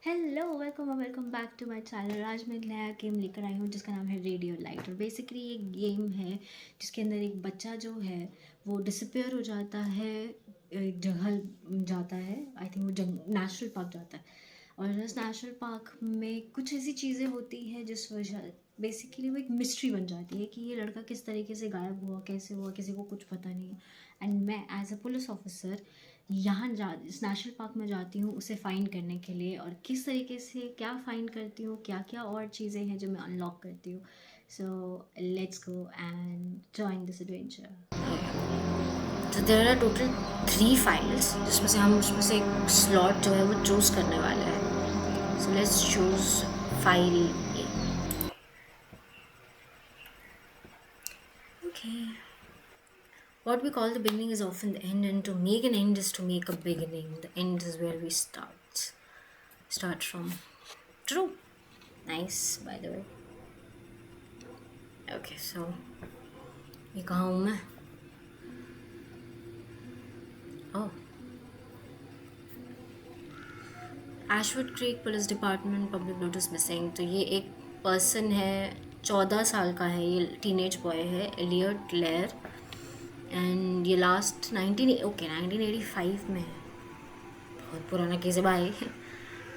Hello welcome back to my channel. आज मैं एक नया गेम लेकर आई हूँ जिसका नाम है रेडियो लाइट। और बेसिकली ये गेम है जिसके अंदर एक बच्चा जो है वो डिसअपियर हो जाता है, एक जगह जाता है। आई थिंक वो नेशनल पार्क जाता है। और उस नेशनल पार्क में कुछ ऐसी चीज़ें होती हैं जिस वजह बेसिकली वो एक मिस्ट्री बन जाती है कि ये लड़का किस तरीके से गायब हुआ, कैसे हुआ, किसी को कुछ पता नहीं है। एंड मैं एज अ पुलिस ऑफिसर यहाँ इस नेशनल पार्क में जाती हूँ उसे फाइंड करने के लिए। और किस तरीके से क्या फाइंड करती हूँ, क्या क्या और चीज़ें हैं जो मैं अनलॉक करती हूँ। So let's go and join this adventure. तो देयर आर टोटल 3 फाइल्स जिसमें से हम उसमें से एक स्लॉट जो है वो चूज़ करने वाले हैं। So let's choose file A. Okay, what we call the beginning is often the end, and to make an end is to make a beginning. The end is where we start from. True. Nice, by the way. Okay, so ये कहाँ हूँ मैं? Oh, Ashwood Creek Police Department Public Notice Missing। तो ये एक person है, 14 साल का है, ये टीनेज बॉय है, एलियट लेयर। एंड ये लास्ट 1985 में है। बहुत पुराना केस है भाई।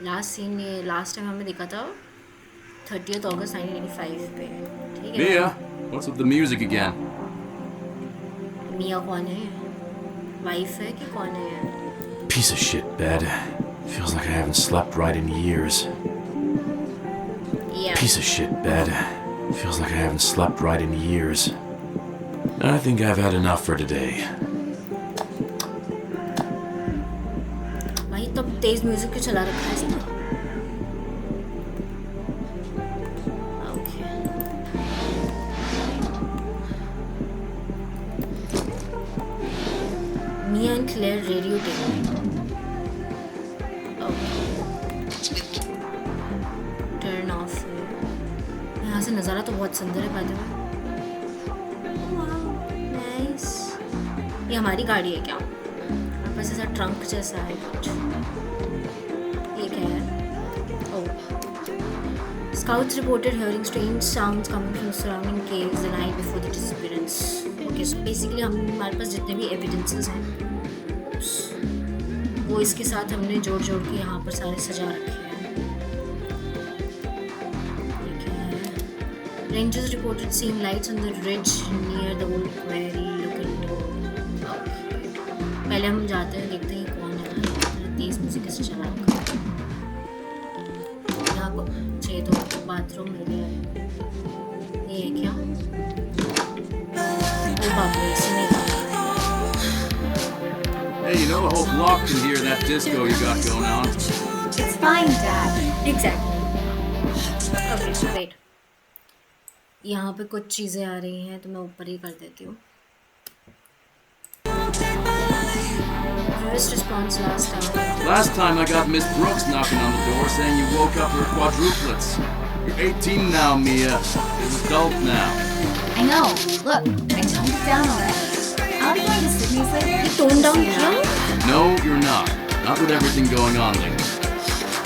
लास्ट सीन ये लास्ट टाइम हमें दिखा था 30 अगस्त 1985 पे। ठीक है। Mia, what's with the music again? मिया कौन है? वाइफ है कि कौन है यार? Piece of shit bed. Feels like I haven't slept right in years. Yeah. Piece of shit bed. Feels like I haven't slept right in years. I think I've had enough for today. भाई तब तेज music क्यों चला रखा है इसने? Okay. Mia and Claire radio tape. Turn off. यहाँ से नज़ारा तो बहुत सुंदर है, बाय द वे। नाइस। ये हमारी गाड़ी है क्या? बस ऐसा ट्रंक जैसा है कुछ। ये क्या है? ओह। Scouts reported hearing strange sounds coming from the surrounding caves the night before the disappearance. Okay, so basically हमारे पास जितने भी evidences हैं वो इसके साथ हमने जोड़ के यहाँ पर सारे सजा रखे हैं। Rangers reported seeing lights on the ridge near the old quarry looking to. पहले हम जाते हैं, देखते हैं कौन है। तेज म्यूजिक कैसे चला रखा है। यहाँ को चाहिए तो बाथरूम मिल गया है। ये है क्या? ओ बाप रे, इसी में Hey, you know the whole block can hear that disco you got going on. It's fine, Dad. Exactly. Okay, so wait. यहाँ पे कुछ चीज़ें आ रही हैं तो मैं ऊपर ही कर देती हूँ। First response last time. Last time I got Miss Brooks knocking on the door saying you woke up her quadruplets. You're 18 now, Mia. You're an adult now. I know. Look, I toned it down already. I'll be going to Sydney's later. ये tone down You किया? know? No, you're not. Not with everything going on lately.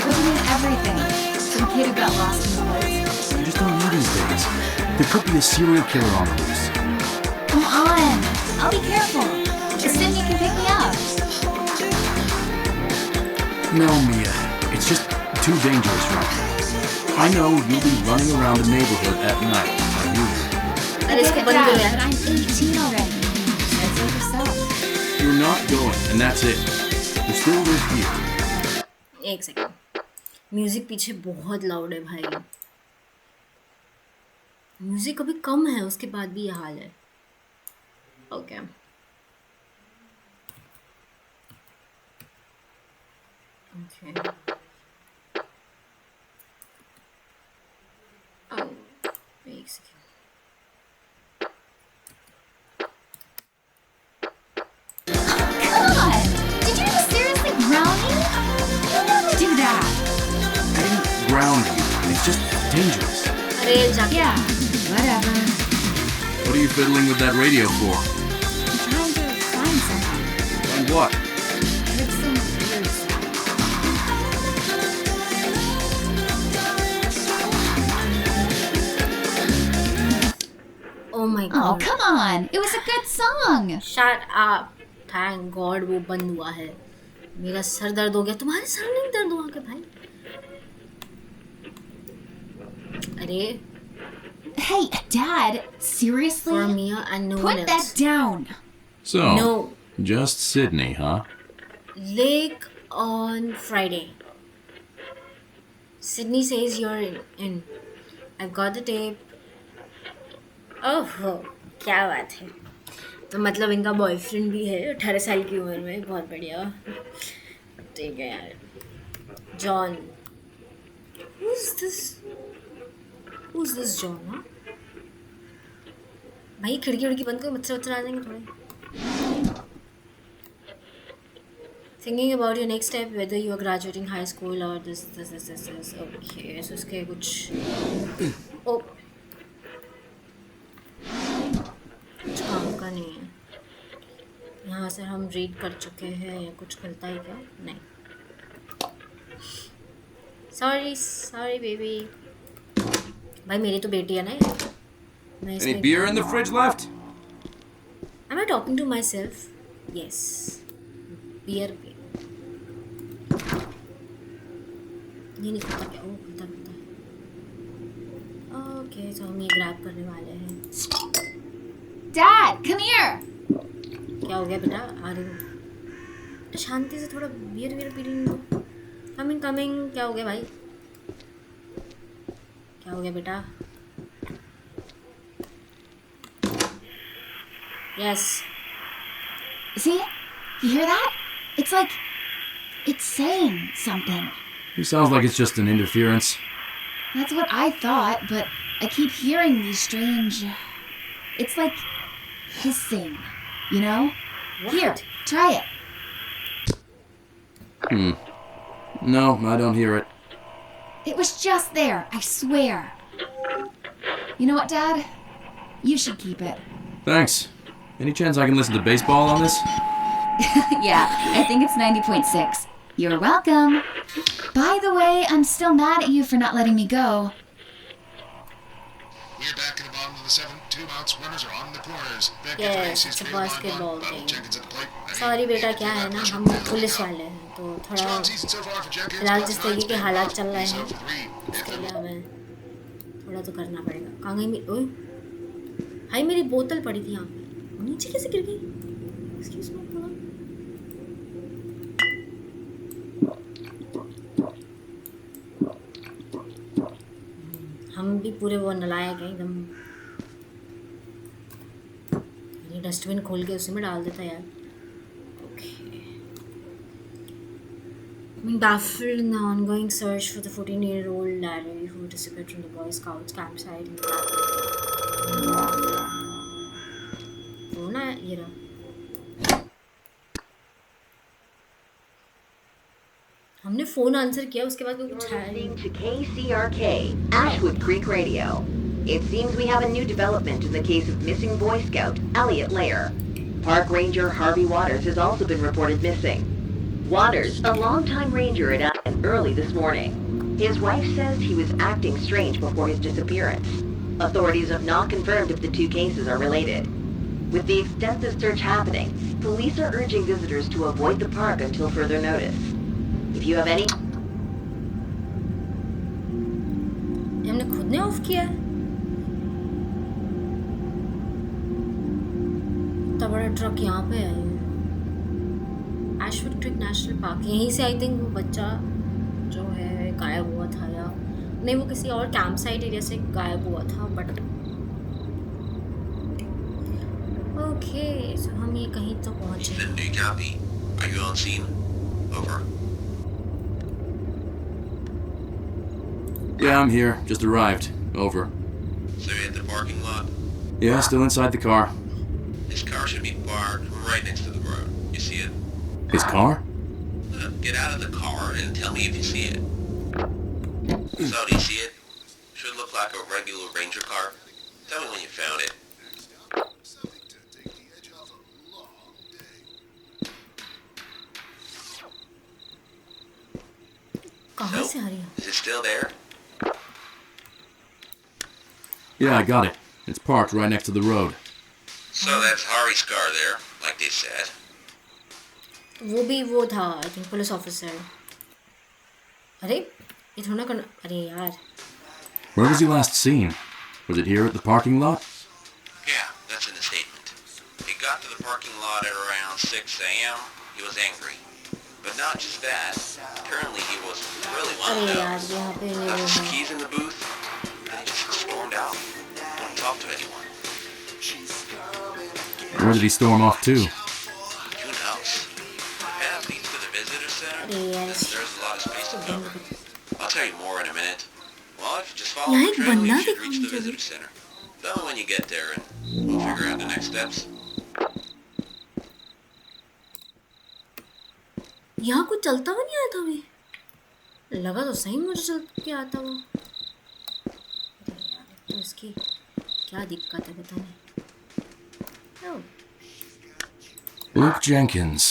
What do you mean everything? Some kid who got lost in the woods. You just don't know these days. There could be a serial killer on the loose. Come on. I'll be careful. Sydney can pick me up. No, Mia. It's just too dangerous right now. I know you'll be running around the neighborhood at night, like usual. अरे इसको बंद करो Dad, यार। but I'm 18 already. Said so yourself. You're not going, and that's it. You still live here. एक second. Music पीछे बहुत loud है भाई। म्यूजिक अभी कम है, उसके बाद भी ये हाल है। Okay. Okay. Oh, wait a second. God! Did you just seriously ground me? You'll never do that. I didn't ground you. It's just dangerous. अरे जाके Yeah, whatever. What are you fiddling with that radio for? I'm trying to find something. And what? I heard some weird sound. Oh, come on. It was a good song. Shut up. Thank God वो बंद हुआ है. मेरा sir दर्द हो गया. तुम्हारे sir नहीं दर्द हुआ क्या भाई? अरे. Hey, Dad. Seriously? For Mia and no one Put else. that down. So, No. just Sydney, huh? Lake on Friday. Sydney says you're in. I've got the tape. Oh, क्या बात है. तो मतलब इनका बॉयफ्रेंड भी है 18 साल की उम्र में. बहुत बढ़िया. ठीक है यार. जॉन. Who's this John? हाँ? भाई खिड़की बंद करो. मच्छर आ जाएंगे थोड़े. Thinking about your next step, whether you are graduating high school or this. Okay, so इसके कुछ. Oh. कुछ काम का नहीं है. यहाँ से हम रीड कर चुके हैं या कुछ खुलता है क्या? नहीं. Sorry baby. भाई मेरी तो बेटी है ना ये. Any beer in the fridge left? Am I talking to myself? Yes. Beer. ये नहीं खुलता क्या? खुलता. ओके, तो हम ये ग्रैब करने वाले हैं. Dad, come here. क्या हो गया बेटा? आ रही हूँ. शांति से थोड़ा बियर पी लेने दो. कमिंग. क्या हो गया भाई? क्या हो गया बेटा? Yes. See? You hear that? It's like it's saying something. It sounds like it's just an interference. That's what I thought, but I keep hearing these strange... It's like hissing, you know? What? Here, try it. No, I don't hear it. It was just there, I swear. You know what, Dad? You should keep it. Thanks. Any chance I can listen to baseball on this? Yeah, I think it's 90.6. You're welcome. By the way, I'm still mad at you for not letting me go. We're back in the bottom of the 7. 2 outs. Runners are on the corners. Yes, it's a basketball game. Sorry बेटा, क्या है ना, हम police वाले हैं तो थोड़ा फिलहाल जिस तरीके के हालात चल रहे हैं उसके लिए हमें थोड़ा तो करना पड़ेगा. कहाँ गई मेरी? ओए भाई, मेरी बोतल पड़ी थी यहाँ पे. नीचे कैसे गिर गई? Excuse me, थोड़ा. हम भी पूरे वो नलायक हैं एकदम. ये डस्टबिन खोल के उसी में डाल देता यार. Being baffled in the ongoing search for the 14-year-old Larry who disappeared from the Boy Scouts campsite in वो ना ये रहा. हमने फोन आंसर किया, उसके बाद कुछ आया नहीं. Listening to KCRK, Ashwood Creek Radio. It seems we have a new development in the case of missing Boy Scout Elliot Lair. Park Ranger Harvey Waters has also been reported missing. Waters, a longtime ranger, had died early this morning. His wife says he was acting strange before his disappearance. Authorities have not confirmed if the two cases are related. With the extensive search happening, police are urging visitors to avoid the park until further notice. If you have any... हमने खुद ने of किया है. इतना बड़ा truck यहाँ पे है. एशवुड क्रीक नेशनल पार्क, यहीं से आई थिंक वो बच्चा जो है गायब हुआ था, या नहीं वो किसी और कैंप साइट एरिया से गायब हुआ था. बट ओके, सो हम ये कहीं तो पहुँचे. Do you copy? Are you on scene? Over. Yeah, I'm here. Just arrived. Over. So you're at the parking lot? Yeah, still inside the car. This car should be parked right next to the road. You see it? His car? Get out of the car and tell me if you see it. So, do you see it? Should look like a regular Ranger car. Tell me when you found it. कहाँ से आ रही है? Is it still there? Yeah, I got it. It's parked right next to the road. So that's Hari's car there, like they said. वो भी वो था I think police officer. अरे ये थोड़ा कर. अरे यार. Where was he last seen? Was it here at the parking lot? Yeah, that's in the statement. He got to the parking lot at around 6 a.m. He was angry. But not just that. Apparently he was really अरे wound यार up. यहाँ पे Left his ये keys in the booth, then he just stormed out. Didn't talk to anyone. Where did he storm off to? Who knows? The path leads to the visitor center, अरे यार and there's a lot of space to cover. इस- I'll tell you more in a minute. Well, if you just follow यहाँ the एक trail, बंदा you should दिखा reach the मुझे. visitor center. Tell me when you get there, and we'll figure out the next steps. यहाँ कुछ चलता हुआ नहीं आया था अभी. लगा तो सही मुझे चल के आता वो. अरे यार, तो इसकी क्या दिक्कत है पता नहीं. Oh, Luke Jenkins.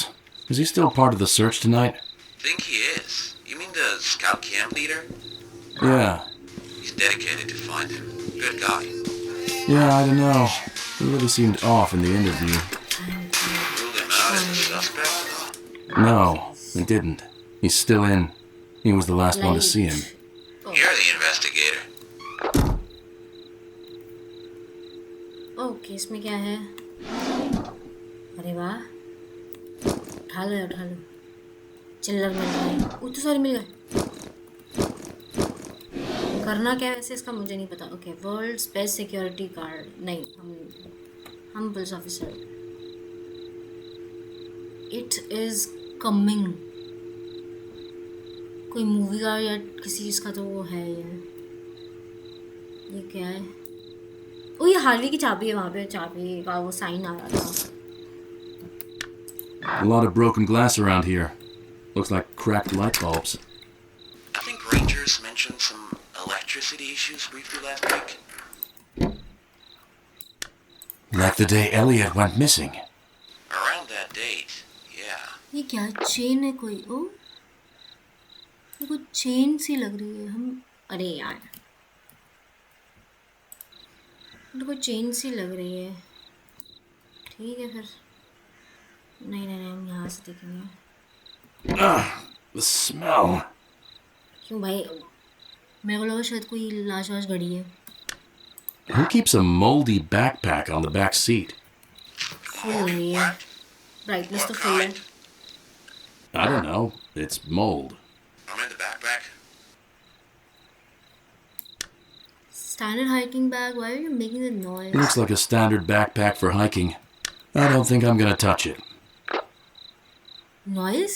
Is he still part of the search tonight? Think he is. You mean the scout camp leader? Yeah. He's dedicated to find him. Good guy. Yeah, I don't know. He really seemed off in the interview. Ruled him out as a suspect? No, he didn't. He's still in. He was the last one to see him. You're the investigator. Okay इसमें क्या है. अरे वाह. उठा लो. चिल्लर मिल गए. तो सारे मिल गए. करना क्या है वैसे इसका मुझे नहीं पता. Okay world's best security guard. नहीं हम police officer. It is coming. कोई मूवी का या किसी चीज़ का तो वो है ये क्या है. ओ ये हार्वी की चाबी है. वहाँ पे चाबी का वो साइन आ रहा था. A lot of broken glass around here. Looks like cracked light bulbs. I think Rangers mentioned some electricity issues briefly last week. Like the day Elliot went missing. Around that date, yeah. ये क्या chain है कोई. ओ ये कुछ chain सी लग रही है. हम अरे यार तो कोई चेन सी लग रही है. ठीक है फिर. नहीं हम यहाँ से देखेंगे. The smell. क्यों भाई. मेरे को लगा शायद कोई लाश वाश गड़ी है. Who keeps a moldy backpack on the back seat? Full है ये. ब्राइटनेस तो फुल है. I don't know. It's mold. I'm in the backpack. Standard hiking bag. Why are you making the noise? Looks like a standard backpack for hiking. I don't think I'm gonna touch it. Noise.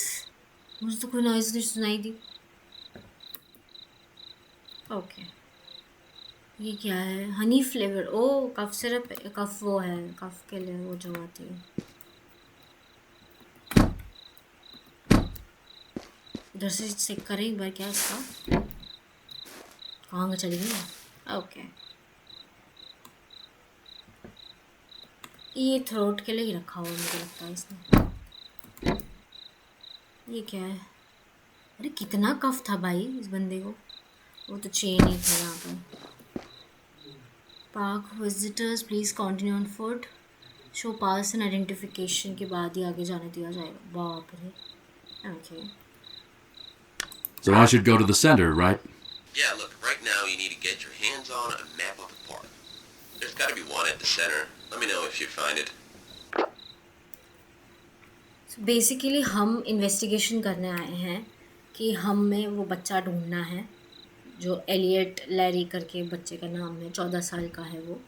मुझे तो कोई noise नहीं सुनाई दी. Okay ये क्या है. Honey flavour. ओ cough syrup. कफ वो है कफ के लिए वो जो आती है. इधर से चेक करें एक बार क्या इसका. कहाँ का चली गई. ओके ये थ्रोट के लिए ही रखा हुआ मुझे लगता है इसने. ये क्या है. अरे कितना कफ था भाई इस बंदे को. वो तो चेन ही था यहाँ पर. Park visitors please continue on foot. Show pass and identification के बाद ही आगे जाने दिया जाएगा. बाप रे. Okay So I should go to the center, right? Yeah, look, right now you need to get your hands on a map of the park. There's got to be one at the center. Let me know if you find it. Basically हम investigation करने आए हैं कि हमें वो बच्चा ढूंढना है जो एलियट लैरी करके बच्चे का नाम है. 14 साल का है वो.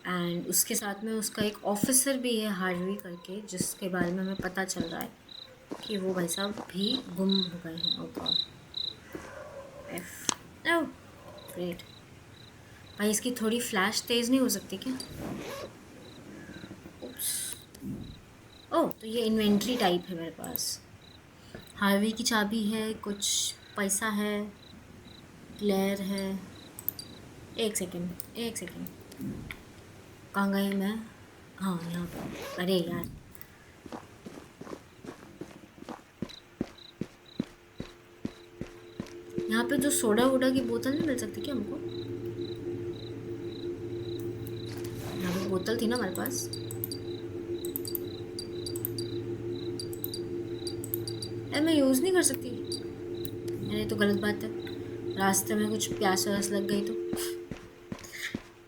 एंड उसके साथ में उसका एक ऑफिसर भी है हार्वी करके जिसके बारे में हमें पता चल रहा है कि वो भाई साहब भी गुम हो गए हैं. Okay oh great. भाई इसकी थोड़ी फ्लैश तेज़ नहीं हो सकती क्या. ओह तो ये इन्वेंट्री टाइप है मेरे पास. हार्वी की चाबी है. कुछ पैसा है. क्लेयर है. एक सेकेंड. कहाँ गई मैं. हाँ यहाँ पे. अरे यार यहाँ पे जो सोडा वोडा की बोतल नहीं मिल सकती क्या हमको. यहाँ पे बोतल थी ना हमारे पास. अरे मैं यूज़ नहीं कर सकती। अरे तो गलत बात है। रास्ते में कुछ प्यास व्यास लग गई तो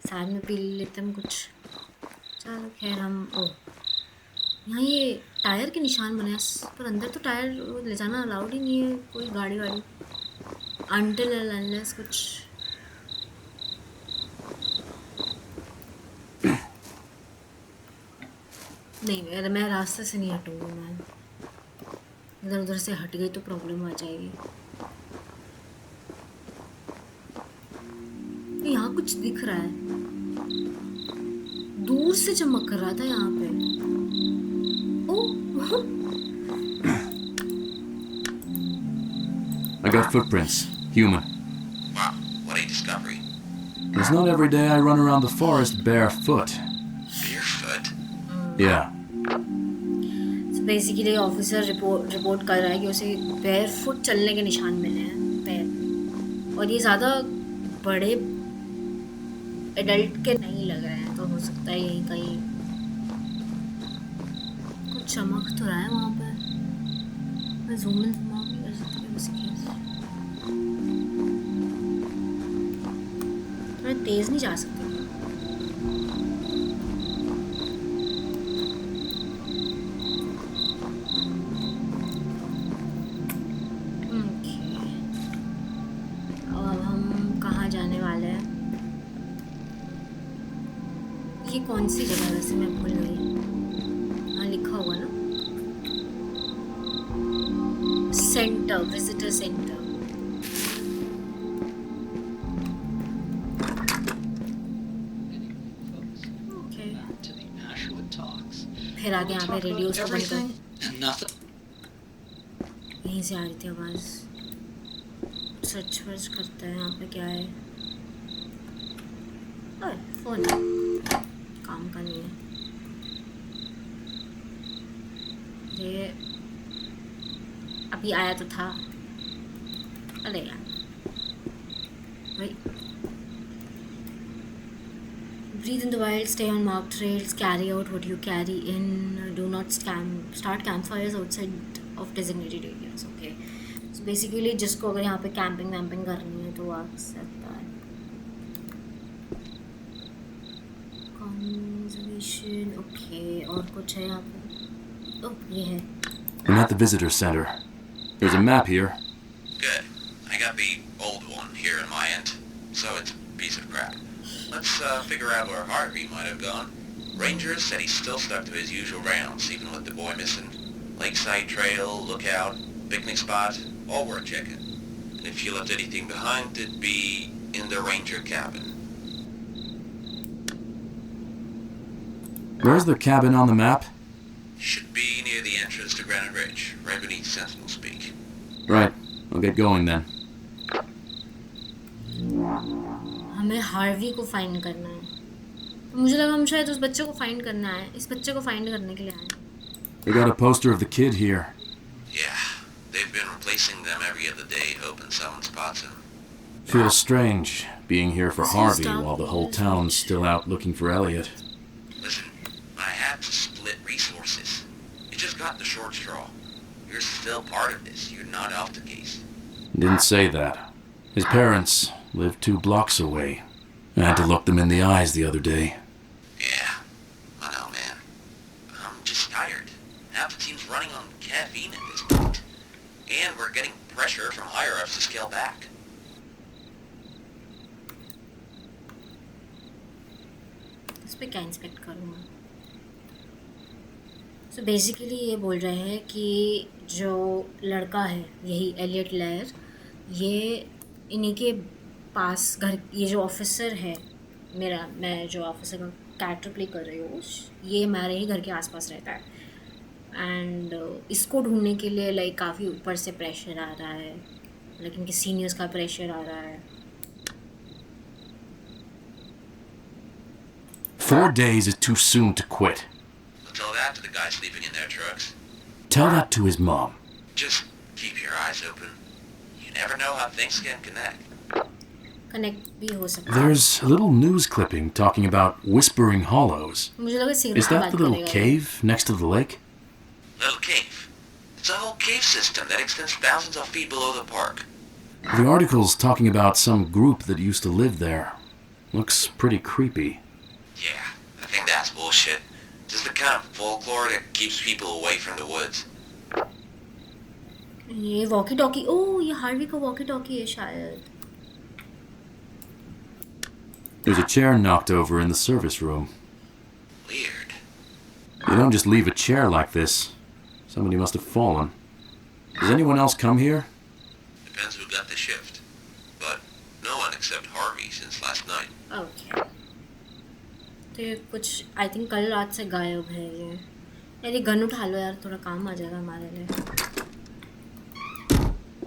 साथ में पी लेते हम कुछ। चलो खैर हम यहाँ ये टायर के निशान बने हैं, पर अंदर तो टायर ले जाना अलाउड ही नहीं है, कोई गाड़ी वाड़ी अनटिल अनलेस कुछ। नहीं अरे मैं रास्ते से नहीं हटूँगी, मैं इधर उधर से हट गई तो प्रॉब्लम आ जाएगी। यहाँ कुछ दिख रहा है, दूर से चमक कर रहा था यहाँ पे। I got footprints. Human. Wow, what a discovery. It's not every day I run around the forest barefoot. Barefoot? Yeah. Basically officer report कर रहा है कि उसे बेयरफुट चलने के निशान मिले हैं पैर, और ये ज़्यादा बड़े एडल्ट के नहीं लग रहे हैं, तो हो सकता है यही कहीं कुछ चमक तो रहा है वहाँ पर। मैं जूम इन जूम आउट नहीं कर सकती वैसे, थोड़ा तेज़ नहीं जा सकती। ये कौन सी जगह वैसे मैं भूल गई। हाँ लिखा होगा ना, सेंटर, विजिटर सेंटर। ओके फिर आगे यहाँ पे रेडियो से बंद कर, यहीं से आ रही थी आवाज़। सर्च वर्च करता है यहाँ पे क्या है। फोन काम का नहीं है ये, अभी आया तो था। अरे यार भाई, breathe in the wild, stay on marked trails, carry out what you carry in, do not start campfires outside of designated areas. Okay, so basically जिसको अगर यहाँ पे कैंपिंग वैम्पिंग करनी है तो वो आ सकता है। कंजर्वेशन, ओके, और कुछ है यहाँ पे? ओह ये है। I'm at the visitor center. There's a map here. Good. I got the old one here in my end, so it's a piece of crap. Let's figure out where Harvey might have gone. Rangers said he's still stuck to his usual rounds, even with the boy missing. Lakeside trail, lookout, picnic spot, all worth checking. And if you left anything behind, it'd be in the ranger cabin. Where's the cabin on the map? Should be near the entrance to Granite Ridge, right beneath Sentinel's Peak. Right. I'll get going then. हमें Harvey को find करना है। मुझे लगा हम शायद उस बच्चे को फाइंड करना है, इस बच्चे को फाइंड करने के लिए आए। We got a poster of the kid here. Yeah, they've been replacing them every other day, hoping someone spots him. Feels strange being here for Harvey while the whole town's still out looking for Elliot. Listen, I had to split resources. You just got the short straw. You're still part of this. You're not off the case. Didn't say that. His parents live 2 blocks away. I had to look them in the eyes the other day. Yeah, I know, man. I'm just tired. Half the team's running on caffeine at this point. And we're getting pressure from higher-ups to scale back. इस पे क्या inspect करूँगा? So basically ये बोल रहे हैं कि जो लड़का है, यही एलियट लेयर, ये इन्हीं के पास घर, ये जो ऑफिसर है मेरा, मैं जो ऑफिसर का कैरेक्टर प्ले कर रही हूँ, ये हमारे ही घर के आसपास रहता है। एंड इसको ढूंढने के लिए लाइक काफ़ी ऊपर से प्रेशर आ रहा है, लाइक इनके सीनियर्स का प्रेशर आ रहा है। 4 days is too soon to quit. I'll tell that to the guys sleeping in their trucks. Tell that to his mom. Just keep your eyes open. You never know how things can connect. Connect भी हो सकता है। There's a little news clipping talking about Whispering Hollows. मुझे लगा serious Is की that बात the little करेगा। cave next to the lake? Little cave. It's a whole cave system that extends thousands of feet below the park. The article's talking about some group that used to live there. Looks pretty creepy. Yeah, I think that's bullshit. Just the kind of folklore that keeps people away from the woods. ये walkie talkie, ओह ये Harvey का walkie talkie है शायद. There's a chair knocked over in the service room. Weird. You don't just leave a chair like this. Somebody must have fallen. Has anyone else come here? Depends who got the shift. But no one except Harvey since last night. Okay. तो ये कुछ I think कल रात से गायब है ये. यार ये गन उठा लो यार, थोड़ा काम आ जाएगा हमारे लिए.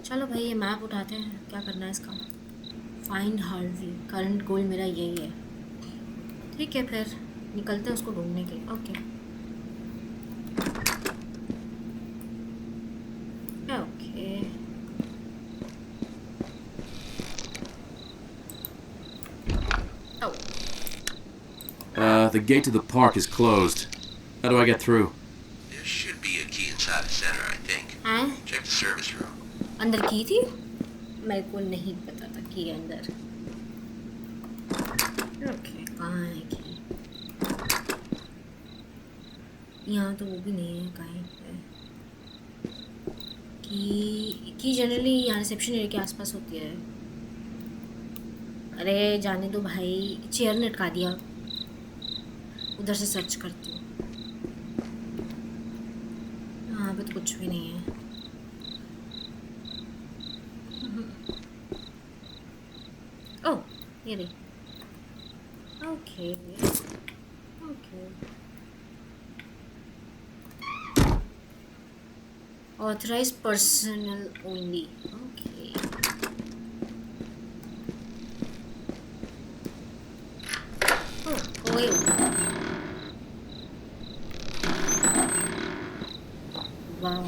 चलो भाई ये मैप उठाते हैं, क्या करना है इसका. फाइंड हार्वी, करंट गोल मेरा यही है. ठीक है फिर निकलते हैं उसको ढूंढने के लिए. Okay okay. The gate to the park is closed. How do I get through? There should be a key inside the center, I think. हैं Check the service room. अंदर की थी, मेरे को नहीं पता था कि अंदर. ओके कहाँ है की. यहाँ तो वो भी नहीं है कहीं पे. की जनरली यहाँ रिसेप्शन एरिया के आसपास होती है. अरे जाने दो भाई, चेयर ने अटका दिया. उधर से सर्च करती हूँ. यहाँ पे तो कुछ भी नहीं है. ओह ये रही. Okay okay. Authorized personnel only. Okay. Oh ओए. वाओ.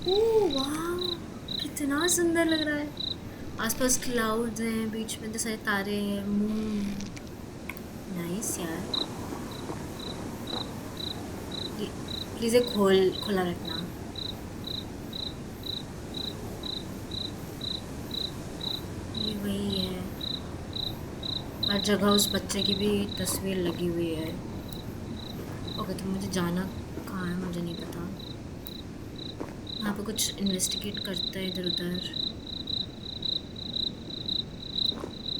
ओह वाओ कितना सुंदर लग रहा है. आसपास क्लाउड्स हैं, बीच में तो सारे तारे हैं. मून. नाइस यार. प्लीज़ ये खुला रखना. ये वही है. हर जगह उस बच्चे की भी तस्वीर लगी हुई है. ओके तो मुझे जाना कहाँ है मुझे नहीं पता. यहाँ पे कुछ इन्वेस्टिगेट करते हैं इधर उधर.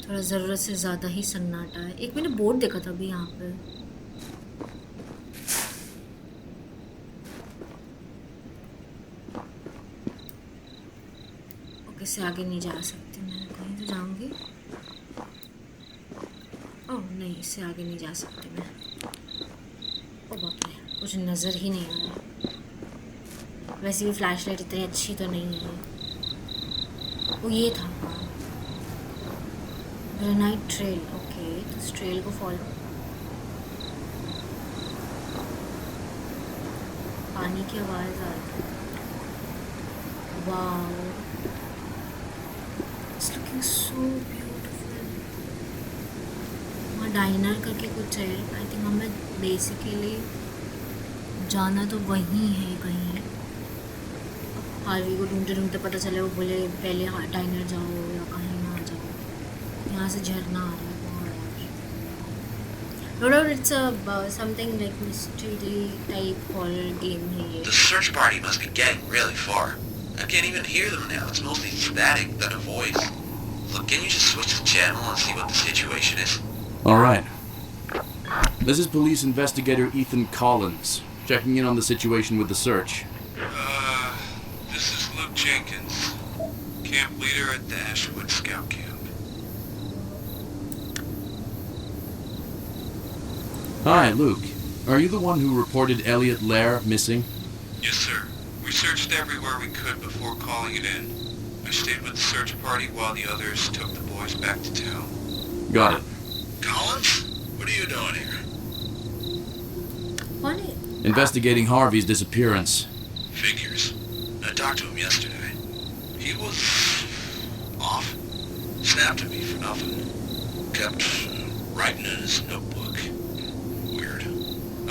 थोड़ा ज़रूरत से ज़्यादा ही सन्नाटा है. एक मैंने बोर्ड देखा था अभी यहाँ पे. ओके इससे आगे नहीं जा सकती मैं. कहीं तो जाऊँगी. ओह नहीं इससे आगे नहीं जा सकती मैं. ओ बाप रे कुछ नज़र ही नहीं आ रहा. वैसे भी फ्लैश लाइट इतनी अच्छी तो नहीं है. वो ये था ग्रेनाइट ट्रेल. ओके तो इस ट्रेल को फॉलो. पानी की आवाज़ आ रही. Wow it's looking so beautiful. वहाँ डाइनर करके कुछ है. आई थिंक हमें बेसिकली जाना तो वहीं है कहीं. हार्वी को ढूंढते ढूंढते पता चले वो बोले पहले डाइनर जाओ या कहीं ना जाओ. यहाँ से झरना आ रहा है. No doubt it's something like mystery type horror game है ये. The search party must be getting really far. I can't even hear them now. It's mostly static than a voice. Look, can you just switch the channel and see what the situation is? All right. This is Police Investigator Ethan Collins, checking in on the situation with the search. This is Luke Jenkins, camp leader at the Ashwood Scout Camp. Hi, Luke. Are you the one who reported Elliot Lair missing? Yes, sir. We searched everywhere we could before calling it in. I stayed with the search party while the others took the boys back to town. Got it. Collins? What are you doing here? कौन है? Investigating Harvey's disappearance. Figures. I talked to him yesterday. He was off. Snapped at me for nothing. Kept writing in his notebook.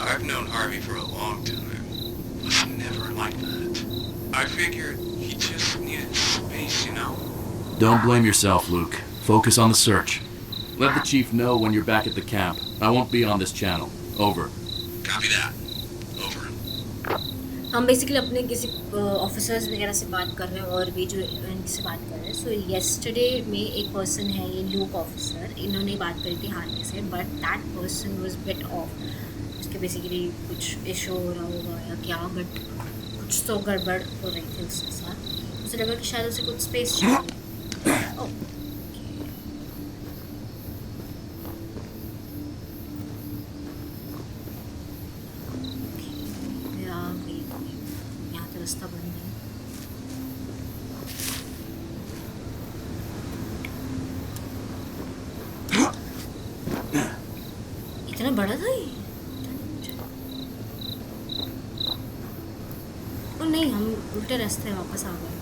I've known Harvey for a long time. Was never like that. I figured he just needed space, you know? Don't blame yourself, Luke. Focus on the search. Let the chief know when you're back at the camp. I won't be on this channel. Over. Copy that. Over. हम basically अपने किसी officers वगैरह से बात कर रहे हैं और भी जो इनसे बात कर रहे हैं. सो येस्टरडे में एक पर्सन है ये लूक ऑफिसर, इन्होंने बात करी थी हार्वी से, but that person was bit of. उसके बेसिकली कुछ इशू हो रहा होगा या क्या, बट कुछ तो गड़बड़ हो रही थी उसके साथ. उसे लगा कि शायद उसे कुछ स्पेस चाहिए. ओह रास्ता बंद है. इतना बड़ा था ये? ओ नहीं, हम उल्टे रास्ते वापस आ गए.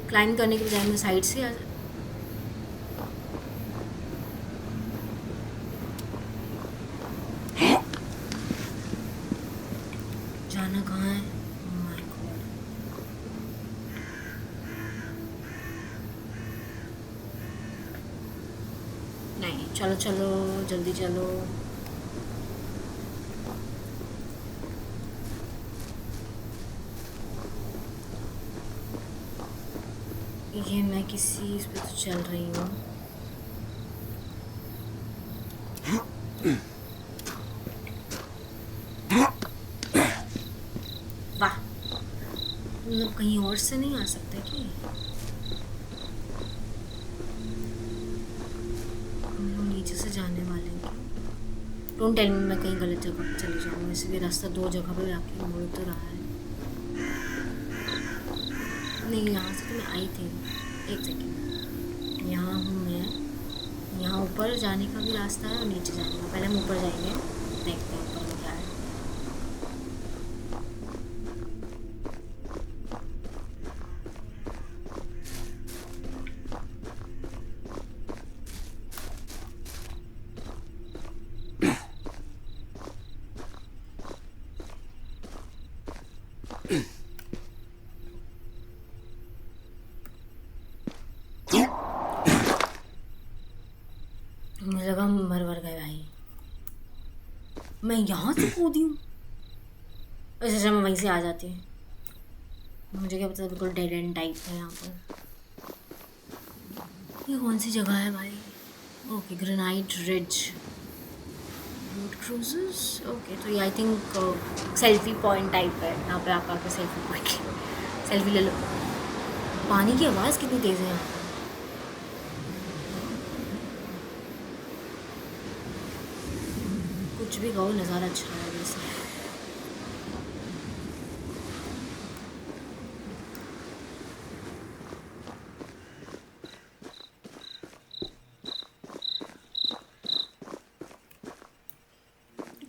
क्लाइंब करने के बजाय मैं साइड से आ. जाना कहाँ है? Oh my God. नहीं, चलो चलो जल्दी चलो. ये मैं किसी इस पे तो चल रही हूँ. वाह, मतलब कहीं और से नहीं आ सकते कि हम लोग नीचे से जाने वाले हैं. डोंट टेल मी मैं कहीं गलत जगह पर चली जाऊँ. वैसे भी रास्ता दो जगह पर आके मोड़ तो रहा है. नहीं, यहाँ से तो मैं आई थी. एक सेकेंड, यहाँ हूँ मैं. यहाँ ऊपर जाने का भी रास्ता है और नीचे जाने का. पहले हम ऊपर जाएंगे, देखते हैं ऊपर में क्या है. मुझे लगा मर गए भाई. मैं यहाँ से कूदी हूँ. अच्छा, मैं वहीं से आ जाती हूँ. मुझे क्या पता, बिल्कुल डेड एंड टाइप है यहाँ पर. ये कौन सी जगह है भाई? Okay, granite ridge boat cruises. Okay, तो ये I think selfie point type है. यहाँ पे आप आके सेल्फी पॉइंट सेल्फी ले लो. पानी की आवाज़ कितनी तेज़ है यहाँ. कुछ भी कहो, नज़ारा अच्छा है वैसे.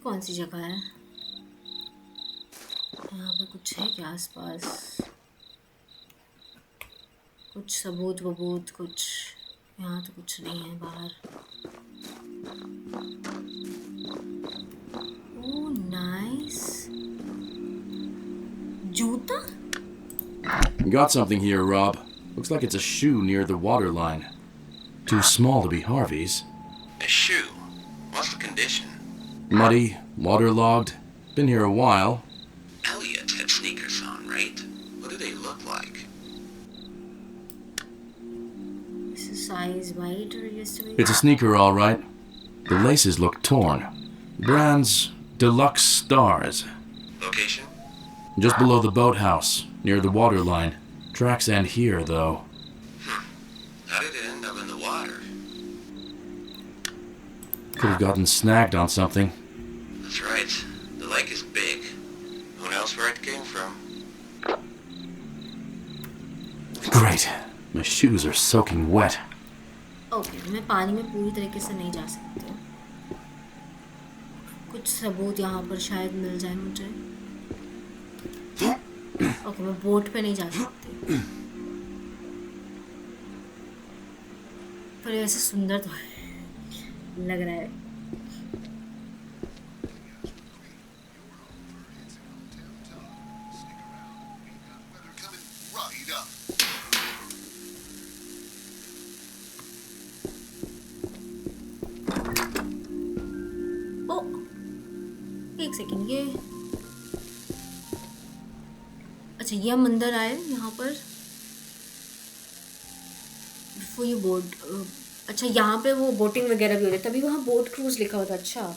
कौन सी जगह है? यहाँ पे कुछ है क्या आसपास? कुछ सबूत वबूत कुछ? यहाँ तो कुछ नहीं है बाहर. Oh, nice. जूता? Got something here, Rob. Looks like it's a shoe near the water line. Too small to be Harvey's. A shoe? What's the condition? Muddy, waterlogged. Been here a while. Elliot had sneakers on, right? What do they look like? This is size white or used to be? It's a sneaker, all right. The laces look torn. Brand's Deluxe Stars. Location? Just below the boathouse, near the water line. Tracks end here, though. How did it end up in the water? Could have gotten snagged on something. That's right. The lake is big. Who knows where it came from? Great. My shoes are soaking wet. Okay, मैं पानी में पूरी तरीके से नहीं जा सकती. कुछ सबूत यहाँ पर शायद मिल जाए मुझे. ओके, मैं बोट पे नहीं जा सकती. पर ऐसे सुंदर तो है. लग रहा है। Right up. ओ एक सेकेंड, ये अच्छा ये हम अंदर आए यहाँ पर बिफोर यू बोट। अच्छा यहाँ पे वो बोटिंग वगैरह भी हो रही है, तभी वहाँ बोट क्रूज लिखा होता है। अच्छा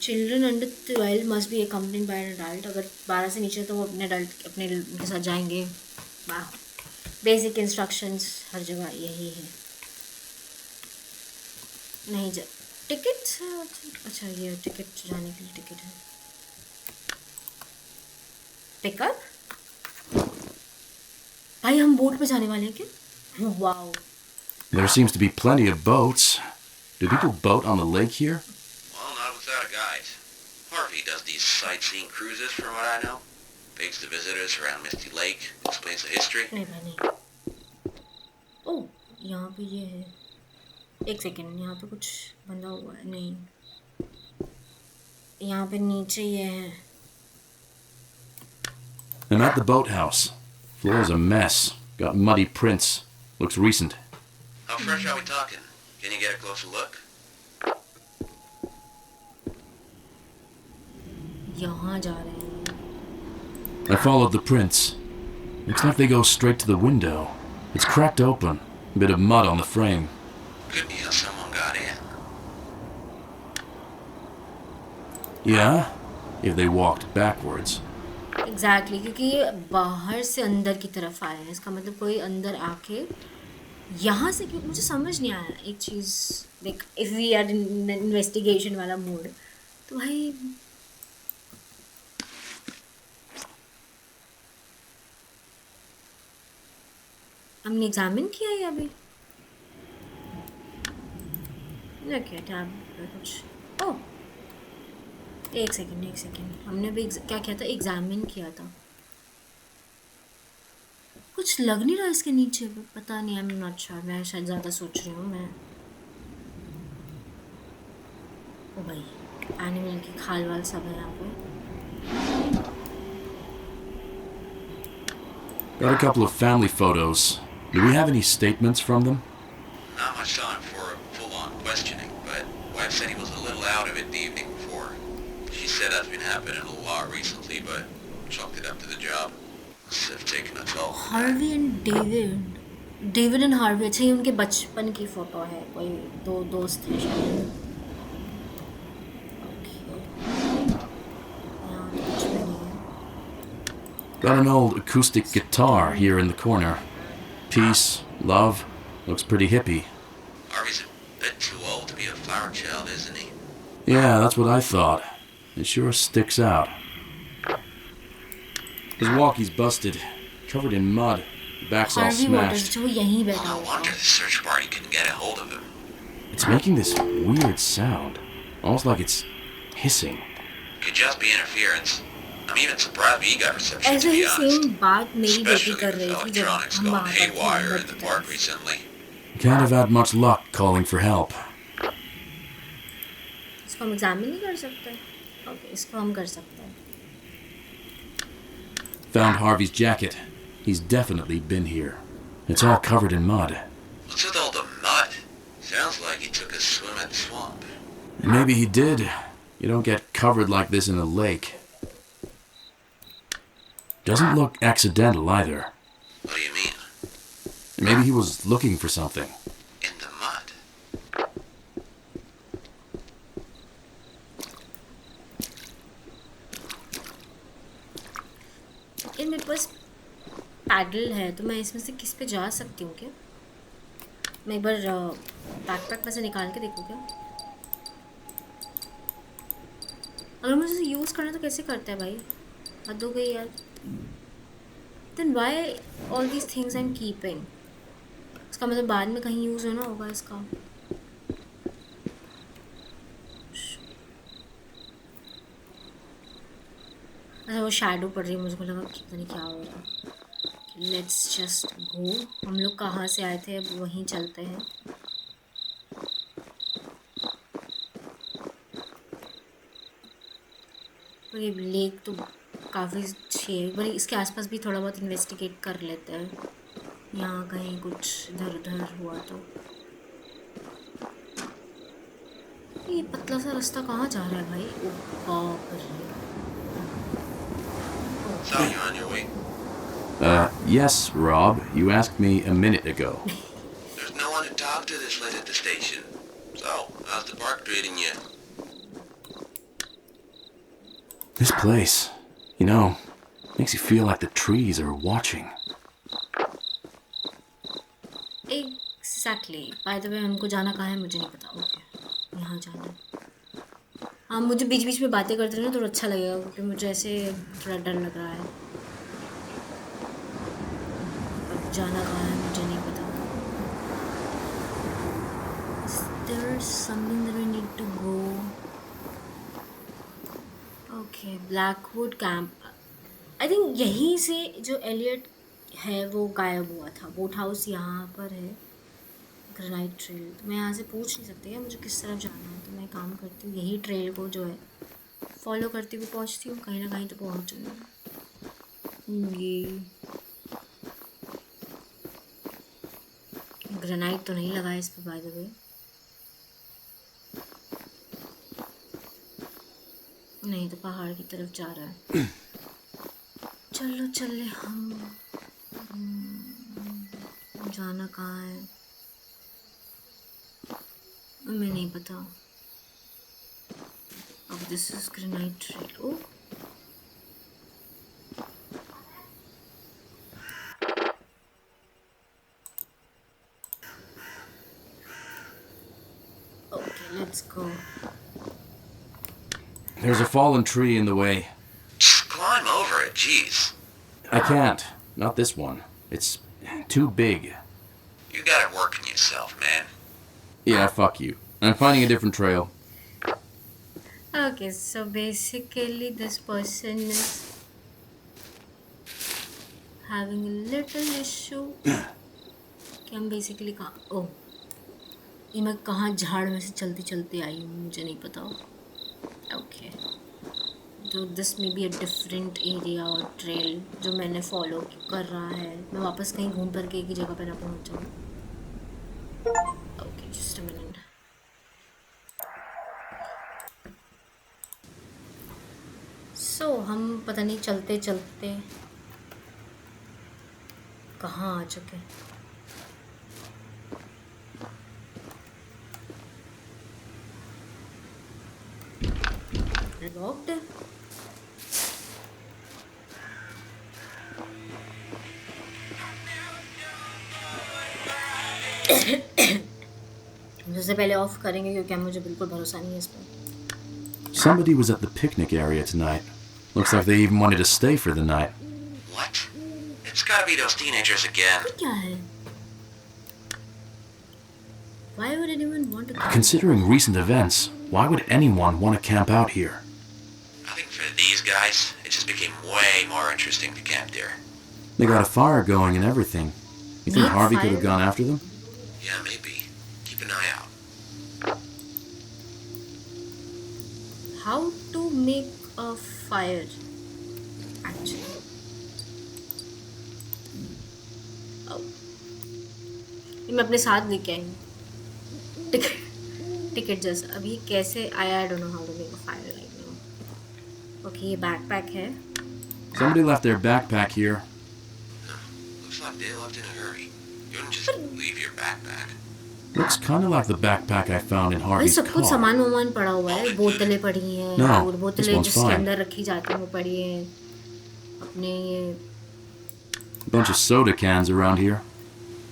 children under 12 must be accompanied by an adult, अगर 12 से नीचे तो वो अपने अडल्ट अपने उनके साथ जाएंगे। वाह, बेसिक इंस्ट्रक्शंस हर जगह यही है। नहीं जा टिकट, अच्छा ये टिकट जाने के लिए टिकट है। पिकअप भाई, हम बोट पे जाने वाले हैं क्या? Wow. There seems to be plenty of boats. Do people boat on the lake here? Well, not without a guide. Harvey does these sightseeing cruises, from what I know. Takes the visitors around Misty Lake, explains the history. नहीं भाई नहीं। ओह यहाँ पे ये है, एक second, यहाँ पे कुछ बंधा हुआ है। नहीं, यहाँ पे नीचे ये है। I'm at the boathouse. Floor's a mess. Got muddy prints. Looks recent. How fresh are we talking? Can you get a closer look? यहाँ जा रहे हैं। I followed the prints. Looks like they go straight to the window. It's cracked open. A bit of mud on the frame. Could be how someone got in. Yeah? If they walked backwards. Exactly क्योंकि ये बाहर से अंदर की तरफ आए हैं, इसका मतलब कोई अंदर आके यहाँ से, क्योंकि मुझे समझ नहीं आया एक चीज़। Like if we are in investigation वाला मूड, तो भाई हमने एग्जामिन किया है अभी। ओके टैब कुछ, ओह एक सेकेंड, हमने भी क्या किया था? एग्जामिन किया था। कुछ लग नहीं रहा इसके नीचे, पता नहीं, आई एम नॉट श्योर। मैं शायद ज़्यादा सोच रही हूँ मैं। ओ भाई एनिमल की खाल वाल सब है यहाँ पे। Got a couple of family photos. Do we have any statements from them? Not much time for full-on questioning, but wife said he was a little out of it the evening before. She said that's been happening a lot recently, but chalked it up to the job. Must have taken a toll. Harvey and David and Harvey, अच्छा ये उनके बचपन की photo है, कोई दो दोस्त हैं शायद। यहाँ तो कुछ भी नहीं है। Got an old acoustic guitar here in the corner. Peace, love, looks pretty hippie. Harvey's a bit too old to be a flower child, isn't he? Yeah, that's what I thought. It sure sticks out. His walkie's busted, covered in mud. The back's all Harvey waters, smashed. जो यहीं बैठा No हुआ wonder है। the search party couldn't get a hold of him. It's making this weird sound, almost like it's hissing. Could just be interference. I'm even surprised we got reception, ऐसे to he be honest. Same बात मेरी बेटी Especially कर with रही थी जब electronics हम going वहाँ पर थे haywire अंदर in the की park तरफ। recently. Can't have had much luck calling for help. इसको हम एग्जामिन नहीं कर सकते? ओके, इसको हम कर सकते हैं। Found Harvey's jacket. He's definitely been here. It's all covered in mud. What's with all the mud? Sounds like he took a swim at the swamp. And maybe he did. You don't get covered like this in a lake. Doesn't look accidental either. What do you mean? Maybe he was looking for something. In the mud? लेकिन मेरे पास pedal है, तो मैं इसमें से किस पे जा सकती हूँ क्या? मैं एक बार बैकपैक में से निकाल के देखूँ क्या? अगर मुझे इसे यूज़ करना तो कैसे करता है भाई? हद हो गई यार। Then why all these things I'm keeping? इसका मतलब बाद में कहीं यूज़ होना होगा इसका। अच्छा वो शैडो पड़ रही है, मुझे लगा पता नहीं क्या हो रहा है। Let's just go. हम लोग कहाँ से आए थे, अब वहीं चलते हैं। और ये लेक तो काफ़ी अच्छी है, बड़ी इसके आसपास भी थोड़ा बहुत इन्वेस्टिगेट कर लेते हैं, यहाँ कहीं कुछ इधर उधर हुआ तो। ये पतला सा रास्ता कहाँ जा रहा है भाई? ओ बाप रे। So you're on your way. Yes, Rob. You asked me a minute ago. There's no one to talk to this late at the station. So, how's the park treating you? This place, you know, makes you feel like the trees are watching. Exactly. By the way, हमको जाना कहाँ है मुझे नहीं पता। Okay, यहाँ जाना है। हाँ, मुझे बीच बीच में बातें करते रहना थोड़ा अच्छा लगेगा, क्योंकि मुझे ऐसे थोड़ा डर लग रहा है। अब जाना कहाँ है मुझे नहीं पता। Is there something that we need to go? Okay, Blackwood Camp. I think यहीं से जो एलियट है वो गायब हुआ था। बोट हाउस यहाँ पर है, ग्रेनाइट ट्रेल। तो मैं यहाँ से पूछ नहीं सकती है मुझे किस तरफ जाना है, तो मैं काम करती हूँ यही ट्रेल को जो है फॉलो करती हुई पहुँचती हूँ, कहीं ना कहीं तो पहुँचूँगी। ग्रेनाइट तो नहीं लगा है इस पर बाय द वे। नहीं तो पहाड़ की तरफ जा रहा है। चलो चले हम। जाना कहाँ है मैं नहीं पता। अब this is granite trail. Oh okay, let's go. There's a fallen tree in the way. Just climb over it, jeez. I can't. Not this one. It's too big. You got it working yourself, man. Yeah, fuck you. I'm finding a different trail. Okay, so basically this person is having a little issue कि हम basically कहाँ ओह ये मैं कहाँ झाड़ में से चलते चलते आई हूँ मुझे नहीं पता। ओके, तो this may be a different area और ट्रेल जो मैंने फॉलो कर रहा है। मैं वापस कहीं घूम कर के एक ही जगह पर ना पहुँच जाऊँ। Okay, just a minute. So हम पता नहीं चलते चलते कहाँ आ चुके। लॉक्ड है। सबसे पहले ऑफ करेंगे क्योंकि मुझे बिल्कुल भरोसा नहीं है इस पर। Somebody was at the picnic area tonight. Looks like they even wanted to stay for the night. What? It's gotta be those teenagers again. क्या है? Why would anyone want to camp? Considering recent events, why would anyone want to camp out here? I think for these guys, it just became way more interesting to camp there. They got a fire going and everything. You think Need Harvey could fire? have gone after them? Yeah, maybe. Keep an eye out. How to make a fire? Actually. Oh. ये मैं अपने साथ लेके आई हूँ। Ticket जैसा। अब ये कैसे आया? I don't know how to make a fire right now. Okay, ये बैकपैक है। Somebody left their backpack here. Looks like they left in a hurry. You wouldn't just leave your backpack. Looks kind of like the backpack I found in भाई Harvey's सब कुछ car. सामान वामान पड़ा हुआ है। बोतलें पड़ी हैं No, और this बोतलें one's जिसके fine. अंदर रखी जाती हैं वो पड़ी हैं। अपने ये Bunch of soda cans around here.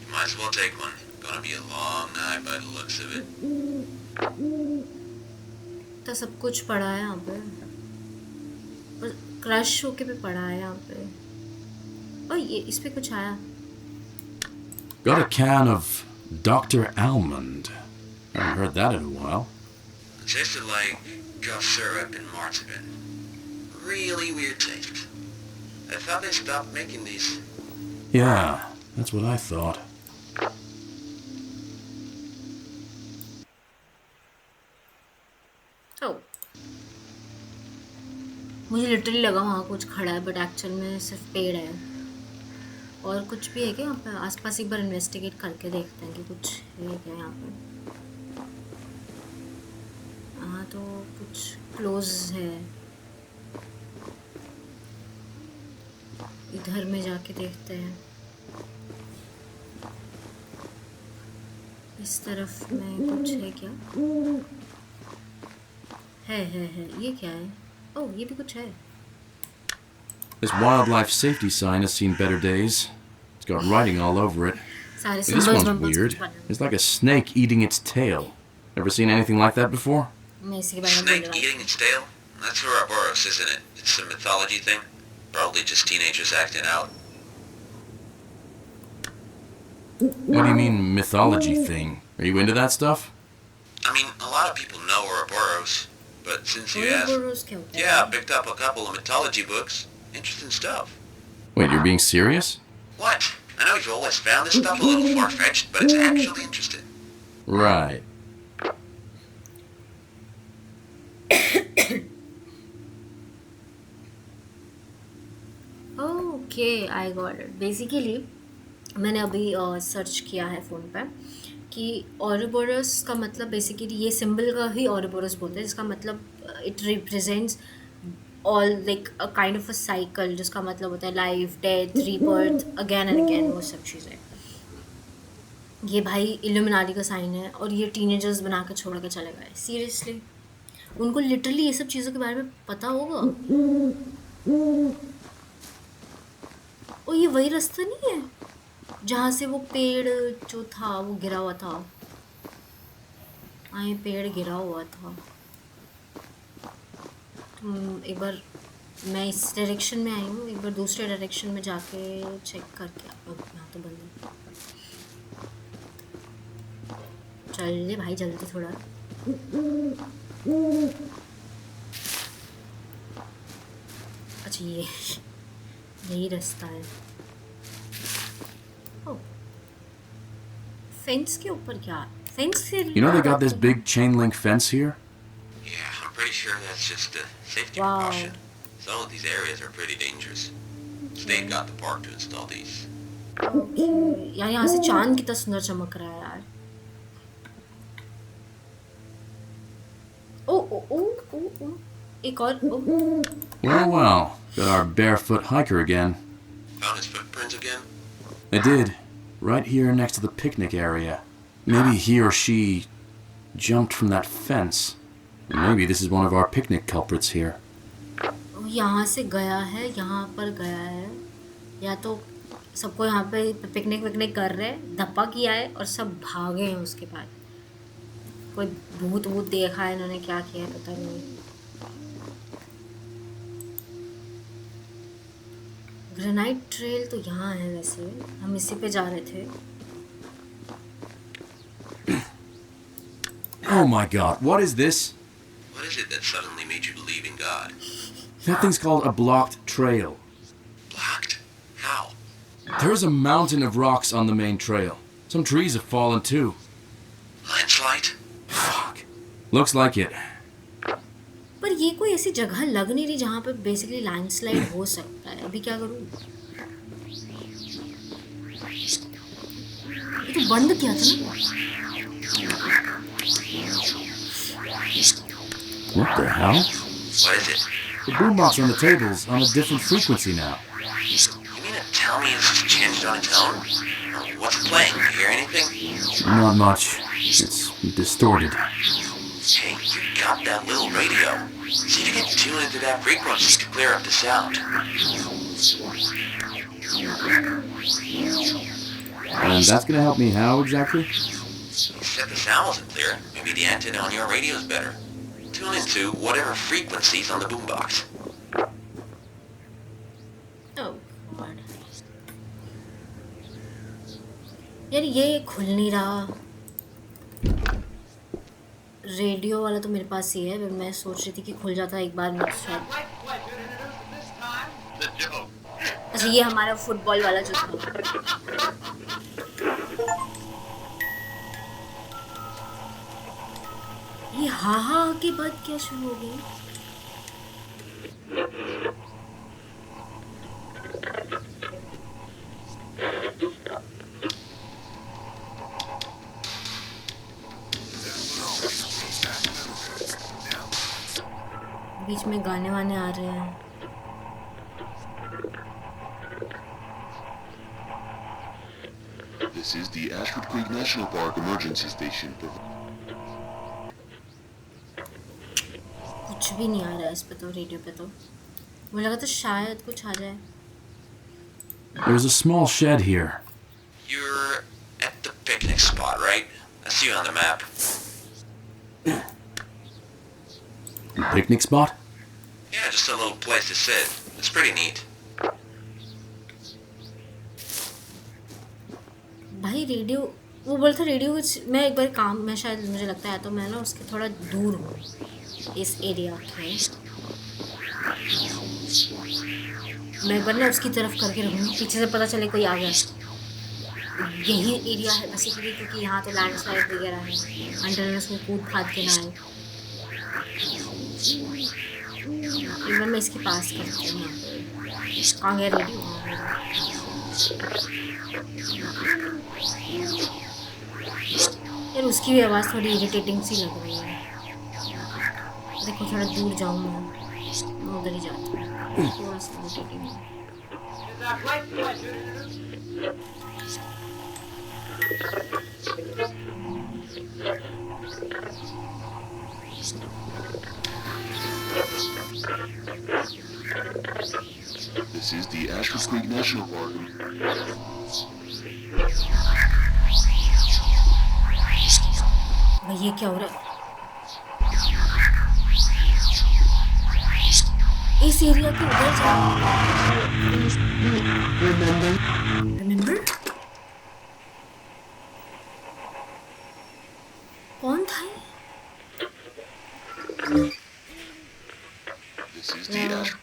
You might as well take one. Gonna be a long night by the looks of it. तो सब कुछ पड़ा है यहाँ पे। बस क्रश होके भी पड़ा है यहाँ पे। और ये इस पे कुछ आया। Got a can of Dr. Almond. Haven't heard that in a while. It tasted like cough syrup and marzipan. Really weird taste. I thought they stopped making these. Yeah, that's what I thought. Oh. मुझे literally लगा वहाँ कुछ खड़ा है, but actual में सिर्फ पेड़ है। और कुछ भी है क्या यहाँ पे आसपास? एक बार इन्वेस्टिगेट करके देखते हैं कि कुछ है क्या यहाँ पे। हाँ तो कुछ क्लोज है, इधर में जाके देखते हैं। इस तरफ में कुछ है क्या? है ये क्या है? ओह ये भी कुछ है। This wildlife safety sign has seen better days. It's got writing all over it. सारे This symbols one's weird. कुछ बने। It's like a snake eating its tail. Ever seen anything like that before? मैं इसी के बारे में बोल Snake रहा हूँ। eating its tail? That's Ouroboros, isn't it? It's a mythology thing. Probably just teenagers acting out. What do you mean, mythology thing? Are you into that stuff? I mean, a lot of people know Ouroboros, but since you asked... Ouroboros क्या होता है? Yeah, I picked up a couple of mythology books. Interesting stuff. Wait, you're being serious? What? I know you've always found this stuff a little far-fetched, but it's actually interesting. Right. Okay I got it. Basically मैंने अभी search किया है phone पे कि ऑरोबोरस का मतलब basically ये symbol का ही ऑरोबोरस बोलते हैं, जिसका मतलब it represents all like a kind of a cycle, जिसका मतलब होता है life, death, rebirth, again and again, वो सब चीज़ें। ये भाई इल्यूमिनाटी का साइन है और ये टीनेजर्स बना के छोड़ के चले गए। सीरियसली उनको लिटरली ये सब चीज़ों के बारे में पता होगा? और ये वही रास्ता नहीं है जहाँ से वो पेड़ जो था वो गिरा हुआ था? हाँ ये पेड़ गिरा हुआ था। एक बार मैं इस डायरेक्शन में आई हूँ, एक बार दूसरे डायरेक्शन में जाके चेक करके यहाँ तो बंद है। चल ले भाई जल्दी थोड़ा। अच्छा ये यही रास्ता है। ओह फेंस के ऊपर क्या? फेंस से You know they got this big chain link fence here? Yeah, I'm pretty sure that's just a safety Wow. precaution. Some of these areas are pretty dangerous. State got the park to install these. यार यहाँ से चांद कितना सुंदर चमक रहा है यार। ओ ओ ओ ओ ओ एक और ओ। Well, got our barefoot hiker again. Found his footprints again? I did. Right here next to the picnic area. Maybe he or she jumped from that fence. And maybe this is one of our picnic culprits here. यहाँ से गया है, यहाँ पर गया है, या तो सबको यहाँ पे पिकनिक विकनिक कर रहे हैं, धप्पा किया है और सब भागे हैं उसके बाद। कोई भूत भूत देखा है इन्होंने, क्या किया है पता नहीं। ग्रेनाइट ट्रेल तो यहाँ है, वैसे हम इसी पे जा रहे थे। Oh my god, what is this? What is it that suddenly made you believe in God? That thing's called a blocked trail. Blocked? How? There's a mountain of rocks on the main trail. Some trees have fallen too. Landslide? Fuck. Looks like it. पर ये कोई ऐसी जगह लग नहीं रही जहाँ पे बेसिकली लैंडस्लाइड हो सकता है। अभी क्या करूँ? ये तो बंद किया था ना? What the hell? What is it? The boombox on the table's on a different frequency now. You mean to tell me it's just changed on its own? What's it playing? Do you hear anything? Not much. It's distorted. Hey, you got that little radio. See if you can tune into that frequency to clear up the sound. And that's gonna help me how exactly? You said the sound wasn't clear. Maybe the antenna on your radio is better. Tune into whatever frequency's on the boombox. Oh God. यार ये खुल नहीं रहा। Radio वाला तो मेरे पास ही है, पर मैं सोच रही थी कि खुल जाता एक बार में शायद। अच्छा ये हमारा फुटबॉल वाला जो था। ये हा हा के बाद क्या शुरू हो गई? बीच में गाने वाने आ रहे हैं। This is the Ashwood Creek National Park Emergency Station. कुछ भी नहीं आ रहा है इस पे तो, रेडियो पे तो। मुझे लगा तो शायद कुछ आ जाए। There's a small shed here. You're at the picnic spot, right? I see you on the map. Picnic spot? Yeah, just a little place to sit. It's pretty neat. भाई रेडियो, वो बोलता रेडियो कुछ, मैं एक बार काम में शायद मुझे लगता है तो मैं ना उसके थोड़ा दूर हूँ इस एरिया के। मैं एक बार ना उसकी तरफ करके रखूँगी, पीछे से पता चले कोई आ गया। यही एरिया है बेसिकली, क्योंकि यहाँ तो लैंडस्लाइड वगैरह है, अंडर उसमें कूद फाद के ना आए। एक बार मैं इसके पास करती हूँ। कहाँ गया रेडियो? यार उसकी भी आवाज़ थोड़ी इरिटेटिंग सी लग रही है। देखो थोड़ा दूर जाऊँ मैं उधर ही जाती हूँ। थोड़ा सा इरिटेटिंग है। This is the Ashwood Creek National Park. भाई ये क्या हो रहा है? इस एरिया के उधर जा। Remember? कौन था ये? This is the Ashwood.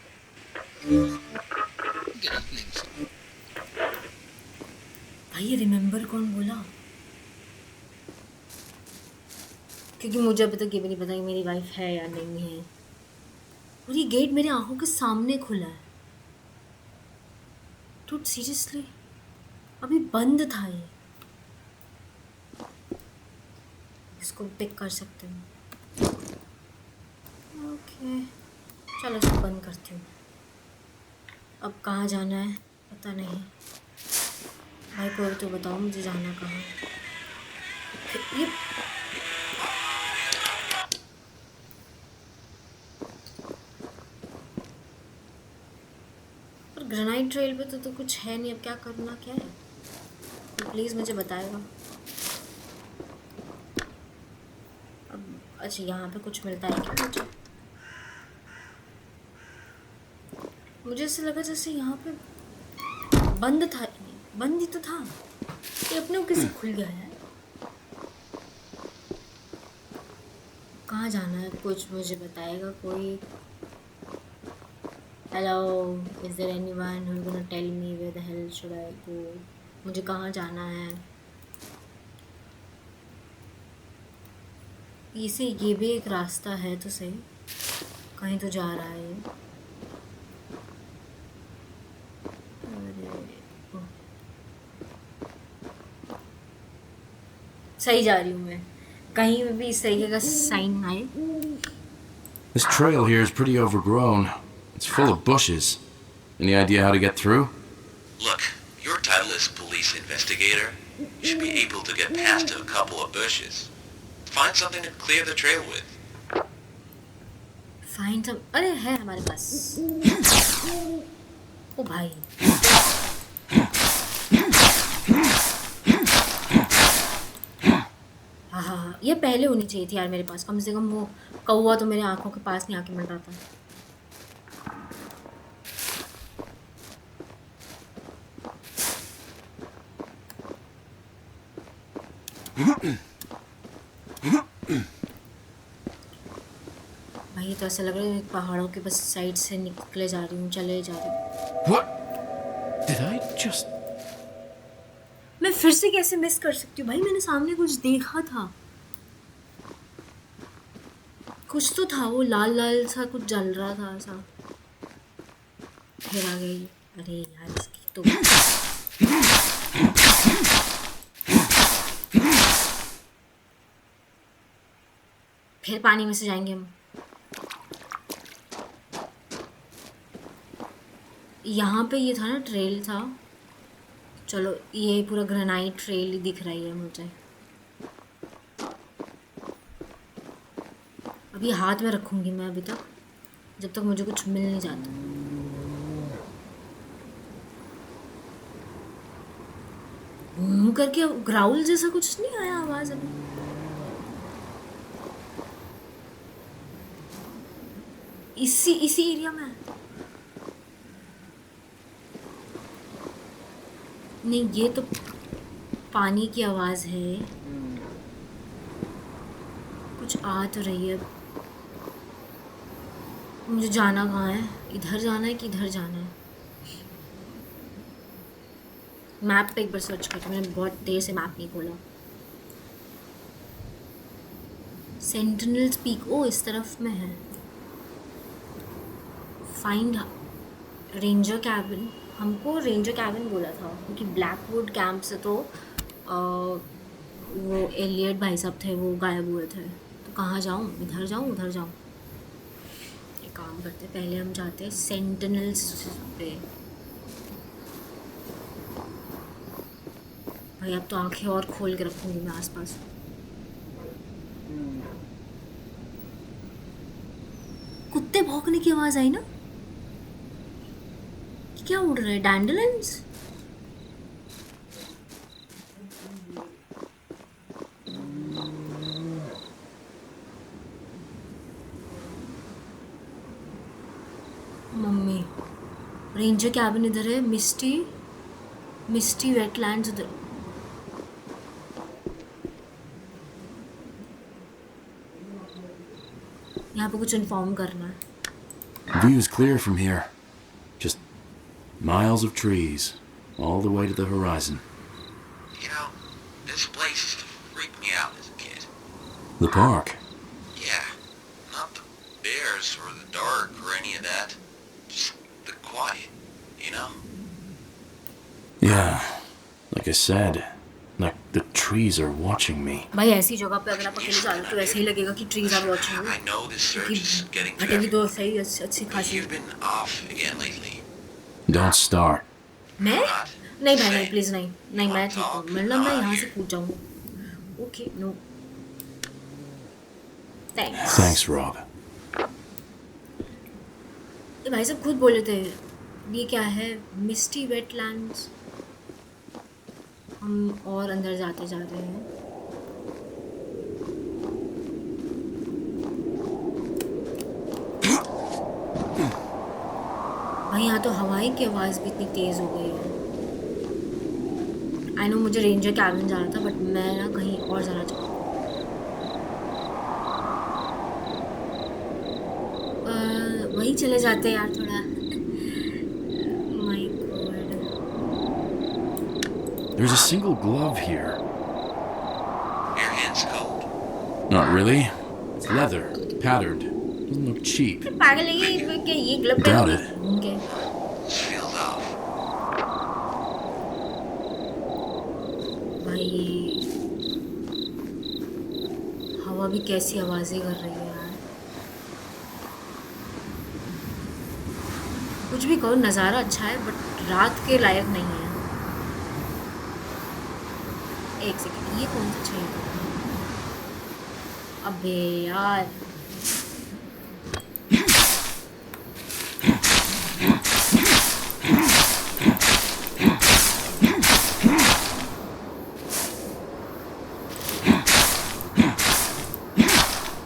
भाई ये रिमेम्बर कौन बोला? क्योंकि मुझे अभी तक ये भी नहीं पता कि मेरी वाइफ है या नहीं है। और ये गेट मेरे आंखों के सामने खुला है। तो सीरियसली अभी बंद था ये। इसको पिक कर सकते हैं। ओके चलो इसको बंद करती हूँ। अब कहाँ जाना है पता नहीं। भाई को तो बताओ मुझे जाना कहाँ। ये पर ग्रेनाइट ट्रेल पे तो कुछ है नहीं। अब क्या करना क्या है तो प्लीज़ मुझे बताएगा। अब अच्छा यहाँ पे कुछ मिलता है क्या मुझे? मुझे ऐसा लगा जैसे यहाँ पे बंद था। बंद ही तो था ये, अपने को कैसे खुल गया है? कहाँ जाना है कुछ मुझे बताएगा कोई? Hello, is there anyone who gonna tell me where the hell should I go? मुझे कहाँ जाना है? इसे ये भी एक रास्ता है तो सही, कहीं तो जा रहा है ये। सही जा रही हूँ मैं, कहीं भी इस तरीके का साइन आए। This trail here is pretty overgrown. It's full of bushes. Any idea how to get through? Look, your title is police investigator. You should be able to get past a couple of bushes. Find something to clear the trail with. Find some... अरे है हमारे पास। ओ भाई हाँ, ये पहले होनी चाहिए थी यार मेरे पास। कम से कम वो कौवा तो मेरे आंखों के पास नहीं आके मिल रहा था। भाई तो ऐसा लग रहा है पहाड़ों के बस साइड से निकले जा रही हूँ, चले जा रही हूँ। What? Did I just... मैं फिर से कैसे मिस कर सकती हूँ भाई? मैंने सामने कुछ देखा था, कुछ तो था, वो लाल लाल सा कुछ जल रहा था ऐसा। फिर आ गई। अरे यार इसकी तो फिर पानी में से जाएंगे हम। यहाँ पे ये था ना, ट्रेल था। चलो, ये पूरा ग्रेनाइट ट्रेल ही दिख रही है मुझे। अभी हाथ में रखूँगी मैं अभी तक, जब तक मुझे कुछ मिल नहीं जाता। करके ग्राउल जैसा कुछ नहीं आया आवाज़ अभी। इसी एरिया में नहीं, ये तो पानी की आवाज़ है। कुछ आ तो रही है। मुझे जाना कहाँ है? इधर जाना है कि इधर जाना है? मैप पे एक बार सर्च करती हूँ, मैंने बहुत देर से मैप नहीं खोला। सेंटिनल्स पीक, ओ इस तरफ में है। Find ranger cabin. हमको रेंजर कैबिन बोला था क्योंकि ब्लैकवुड कैंप से तो वो एलियट भाई साहब थे, वो गायब हुए थे। तो कहाँ जाऊँ? इधर जाऊँ उधर जाऊँ? एक काम करते, पहले हम जाते हैं सेंटिनल्स पे। भाई अब तो आंखें और खोल के रखूँगी मैं आसपास। कुत्ते भौंकने की आवाज़ आई ना? क्या उड़ रहा है? डैंडलिन्स? मम्मी, रेंजर कैबिन इधर है। मिस्टी वेटलैंड्स उधर। यहाँ पे कुछ इन्फॉर्म करना है। View's clear from here. Just miles of trees, all the way to the horizon. You know, this place used to freak me out as a kid. The park. Yeah, not the bears or the dark or any of that. Just the quiet, you know? Yeah, like I said, like the trees are watching me. भाई ऐसी जगह पे अगर आप अकेले जा रहे हो तो ऐसे ही लगेगा कि trees are watching I know this search is getting हटेगी tough. तो सही अच्छी खासी। You've been off again lately. Don't start. मैं नहीं भाई नहीं, प्लीज नहीं नहीं, मैं ठीक हूँ। मतलब मैं यहाँ से कूद जाऊँ। Okay, no thanks. Thanks, Rob. ये भाई साहब खुद बोले थे। ये क्या है? मिस्टी वेटलैंड्स। हम और अंदर जाते जा रहे हैं। भाई यहाँ तो हवाई की आवाज़ भी इतनी तेज़ हो गई है। आई नो मुझे रेंजर कैबिन जाना था, बट मैं ना कहीं और जाना चाहता हूँ। वही चले जाते यार थोड़ा। My God. There's a single glove here. Your hand's cold. Not really. It's leather, patterned. Doesn't look cheap. पागल है ये ग्लब Doubt it. उनके। It's filled off. भाई हवा भी कैसी आवाज़ें कर रही है यार। कुछ भी कहो, नज़ारा अच्छा है बट रात के लायक नहीं है। एक सेकंड, ये कौन सा चाहिए? अबे यार,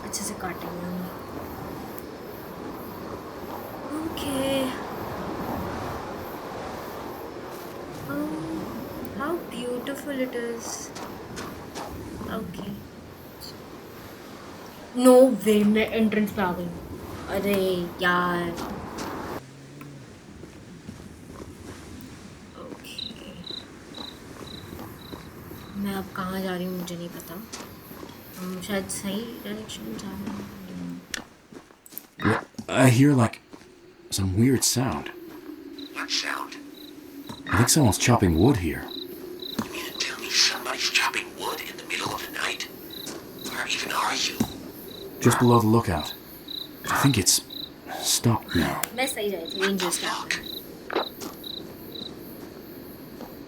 अच्छे से काटेंगे हम। Okay, how beautiful it is. Okay, no way, मैं एंट्रेंस पे आ गई। अरे यार, ओके, मैं अब कहाँ जा रही हूँ मुझे नहीं पता। हम शायद सही डायरेक्शन में जा रहे हैं। I hear like some weird sound. What sound? I think someone's chopping wood here. You mean to tell me somebody's chopping wood in the middle of the night? Where even are you? Just below the lookout. I think it's stopped now. मैं सही रही थी, rangers Fuck. Cabin.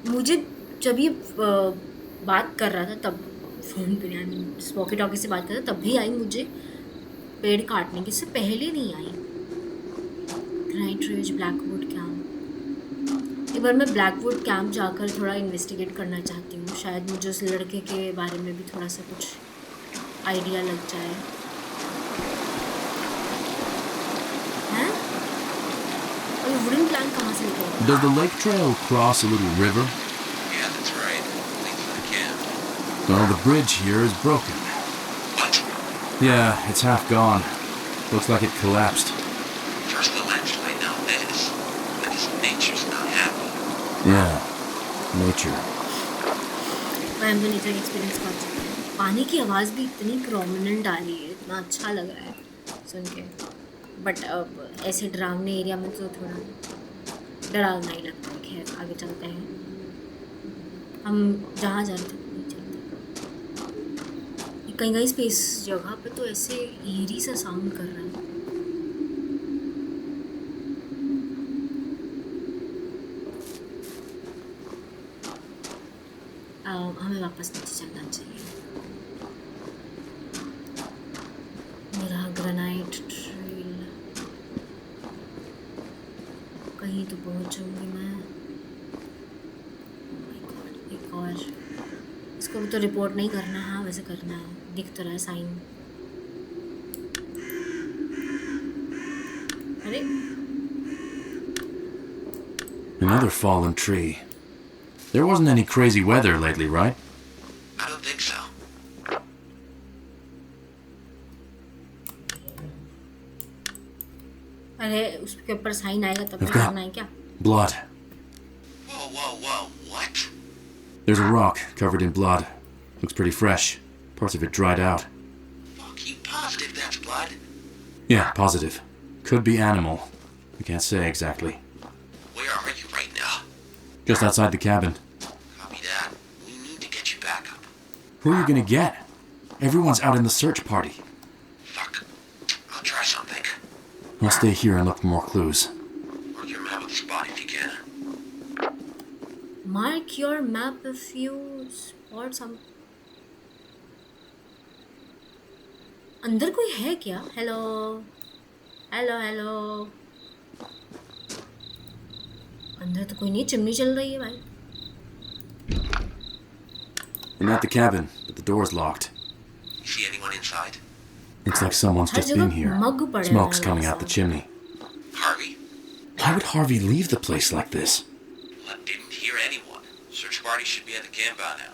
मुझे जब ये बात कर रहा था तब फ़ोन पे वॉकी टॉकी से बात कर रहा था तब भी आई मुझे पेड़ काटने की, इससे पहले नहीं आई। ग्रानाइट रिज ब्लैकवुड कैंप, एक बार मैं ब्लैकवुड कैंप जाकर थोड़ा इन्वेस्टिगेट करना चाहती हूँ, शायद मुझे उस लड़के के बारे में भी थोड़ा सा कुछ आइडिया लग जाए। हैं? और ये वुडन प्लैंक कहाँ से लेके आए? Does the lake trail cross a little river? Yeah, that's right. Thanks for the camp. Well, the bridge here is broken. What? Yeah, it's half gone. Looks like it collapsed. First the landslide, now this. I guess nature's not happy. Yeah, nature. मैं हम तो nature experience कर चुके हैं। पानी की आवाज़ भी इतनी प्रोमिनेंट आ रही है, इतना अच्छा लग रहा है सुन के। बट अब ऐसे डरावने एरिया में तो थोड़ा डरावना ही लगता है। खैर आगे चलते हैं, हम जहाँ जा रहे थे वहीं चलते हैं। कहीं कहीं स्पेस जगह पे तो ऐसे eerie सा साउंड कर रहा है। हमें वापस नीचे चलना चाहिए। मेरा ग्रेनाइट ट्रेल कहीं तो पहुंचूंगी मैं। Oh my God, एक और, इसको भी तो रिपोर्ट नहीं करना है। हाँ वैसे करना है, दिख तो रहा है साइन। अरे Another fallen tree. There wasn't any crazy weather lately, right? I don't think so. अरे उसके ऊपर साइन आएगा तब I've भी करना है क्या? Blood. Whoa, what? There's a rock covered in blood. Looks pretty fresh. Parts of it dried out. Fuck, you positive that's blood? Yeah, positive. Could be animal. I can't say exactly. Where are you right now? Just outside the cabin. Copy that. We need to get you back up. Who are you gonna get? Everyone's out in the search party. Fuck. I'll try something. I'll stay here and look for more clues. Mark your map of the spot if you can. Mark your map if you spot some. अंदर कोई है क्या? Hello hello hello, अंदर तो कोई नहीं, chimney चल रही है भाई। I'm at the cabin, but the door's locked. You see anyone inside? Looks like someone's her just been जगह here. मग पड़े Smoke's हैं coming लोग out the सब। chimney. Harvey? Why would Harvey leave the place like this? I didn't hear anyone. Search party should be at the camp by now.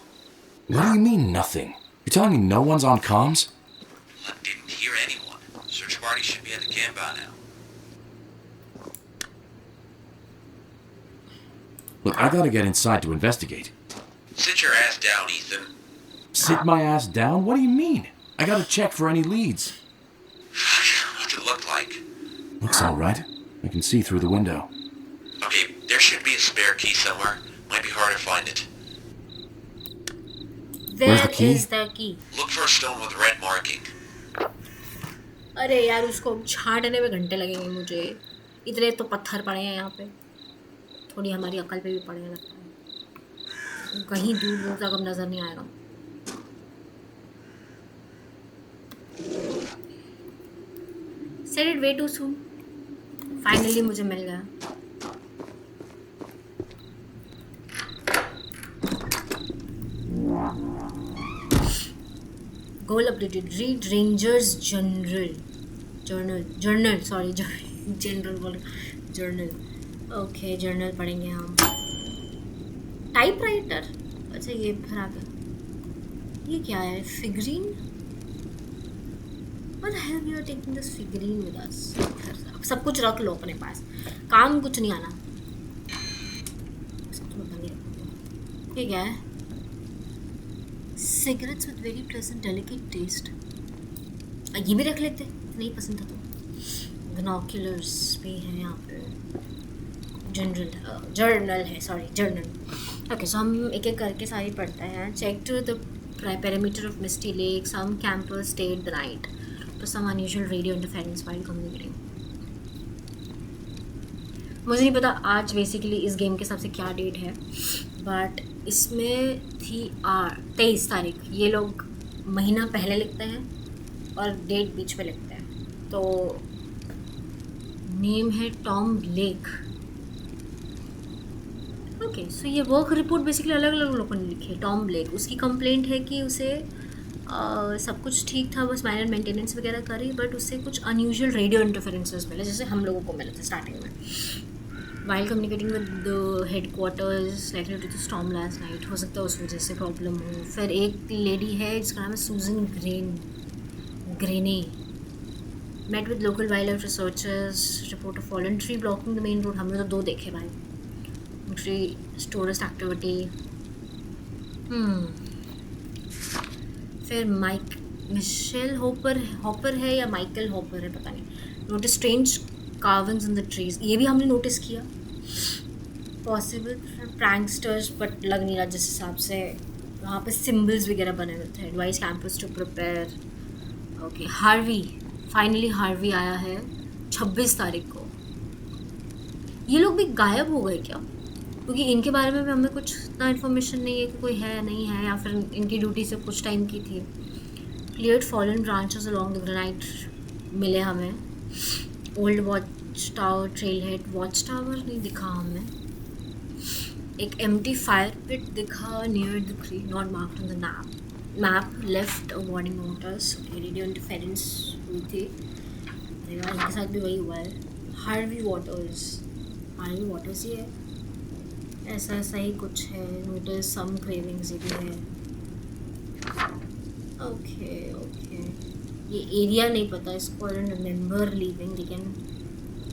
What do you mean, nothing? You're telling me no one's on comms? I didn't hear anyone. Search party should be at the camp by now. Look, I gotta get inside to investigate. Sit your ass down, Ethan. Sit my ass down? What do you mean? I gotta check for any leads. What's it look like? Looks alright. I can see through the window. Okay, there should be a spare key somewhere. Might be hard to find it. Where's the Where key? is the key? Look for a stone with red marking. अरे यार उसको छांटने में घंटे लगेंगे मुझे, इतने तो पत्थर पड़े हैं यहाँ पे। थोड़ी हमारी अकल पे भी पड़ने लगता है, कहीं दूर दूर तक अब नज़र नहीं आएगा। Said it way too soon. Finally मुझे मिल गया। Goal updated. Read Rangers Journal. Sorry, General बोल Journal. Okay, Journal पढ़ेंगे हम। Typewriter. अच्छा ये फिर आ गया। ये क्या है? Figurine? What the hell we are taking this figurine with us? अब सब कुछ रख लो अपने पास, काम कुछ नहीं आना। सब तो बंद ही रखो। ये क्या है? Cigarettes with very pleasant, delicate taste. ये भी रख लेते, नहीं पसंद था तो। Binoculars भी हैं यहाँ पे। जर्नल है, सॉरी जर्नल। ओके, सो हम एक एक करके सारी पढ़ते हैं। Check to the perimeter of Misty Lake. Some campers stayed the night. To some unusual radio interference while communicating. मुझे नहीं पता आज बेसिकली इस गेम के हिसाब से क्या डेट है, बट इसमें थी 23 तारीख। ये लोग महीना पहले लिखते हैं और डेट बीच में लिखते हैं। तो नेम है टॉम ब्लेक। ओके, सो ये वर्क रिपोर्ट बेसिकली अलग अलग लोगों ने लिखी है। टॉम ब्लेक, उसकी कंप्लेंट है कि उसे सब कुछ ठीक था, बस माइनर मेंटेनेंस वगैरह करी, बट उससे कुछ अनयूजुअल रेडियो इंटरफेरेंसेस मिले, जैसे हम लोगों को मिले थे स्टार्टिंग में। While communicating with the headquarters like to the storm last night, हो सकता है उस वजह से प्रॉब्लम हो। फिर एक लेडी है जिसका नाम है Susan Greene, met with local wildlife researchers, report of fallen tree blocking the main road. हमने तो 2 देखे भाई, ट्री टूरिस्ट एक्टिविटी। फिर मिशेल हॉपर है या माइकल हॉपर है, पता नहीं। Notice strange carvings in the trees, ये भी हमने नोटिस किया। पॉसिबल प्रैंकस्टर्स, बट लग नहीं रहा जिस हिसाब से वहाँ पे सिम्बल्स वगैरह बने हुए थे। Advice campus to prepare. Okay, Harvey, finally Harvey आया है 26 तारीख को। ये लोग भी गायब हो गए क्या? क्योंकि इनके बारे में भी हमें कुछ इतना इन्फॉर्मेशन नहीं है कि कोई है नहीं है, या फिर इनकी ड्यूटी से कुछ टाइम की थी। Cleared fallen branches along the granite मिले हमें। Old watch tower, trail head, watch tower नहीं दिखा हमें। एक एम्प्टी फायर पिट दिखा near the creek, not marked on the map. Left warning notice, radio interference हुई थी, इनके साथ भी वही हुआ है। हार्वी वाटर्स ही है, ऐसा ही कुछ है। नोटिस सम क्रेविंग्स भी है। ओके, ये एरिया नहीं पता इसको। आई डोंट रिमेंबर लीविंग, लेकिन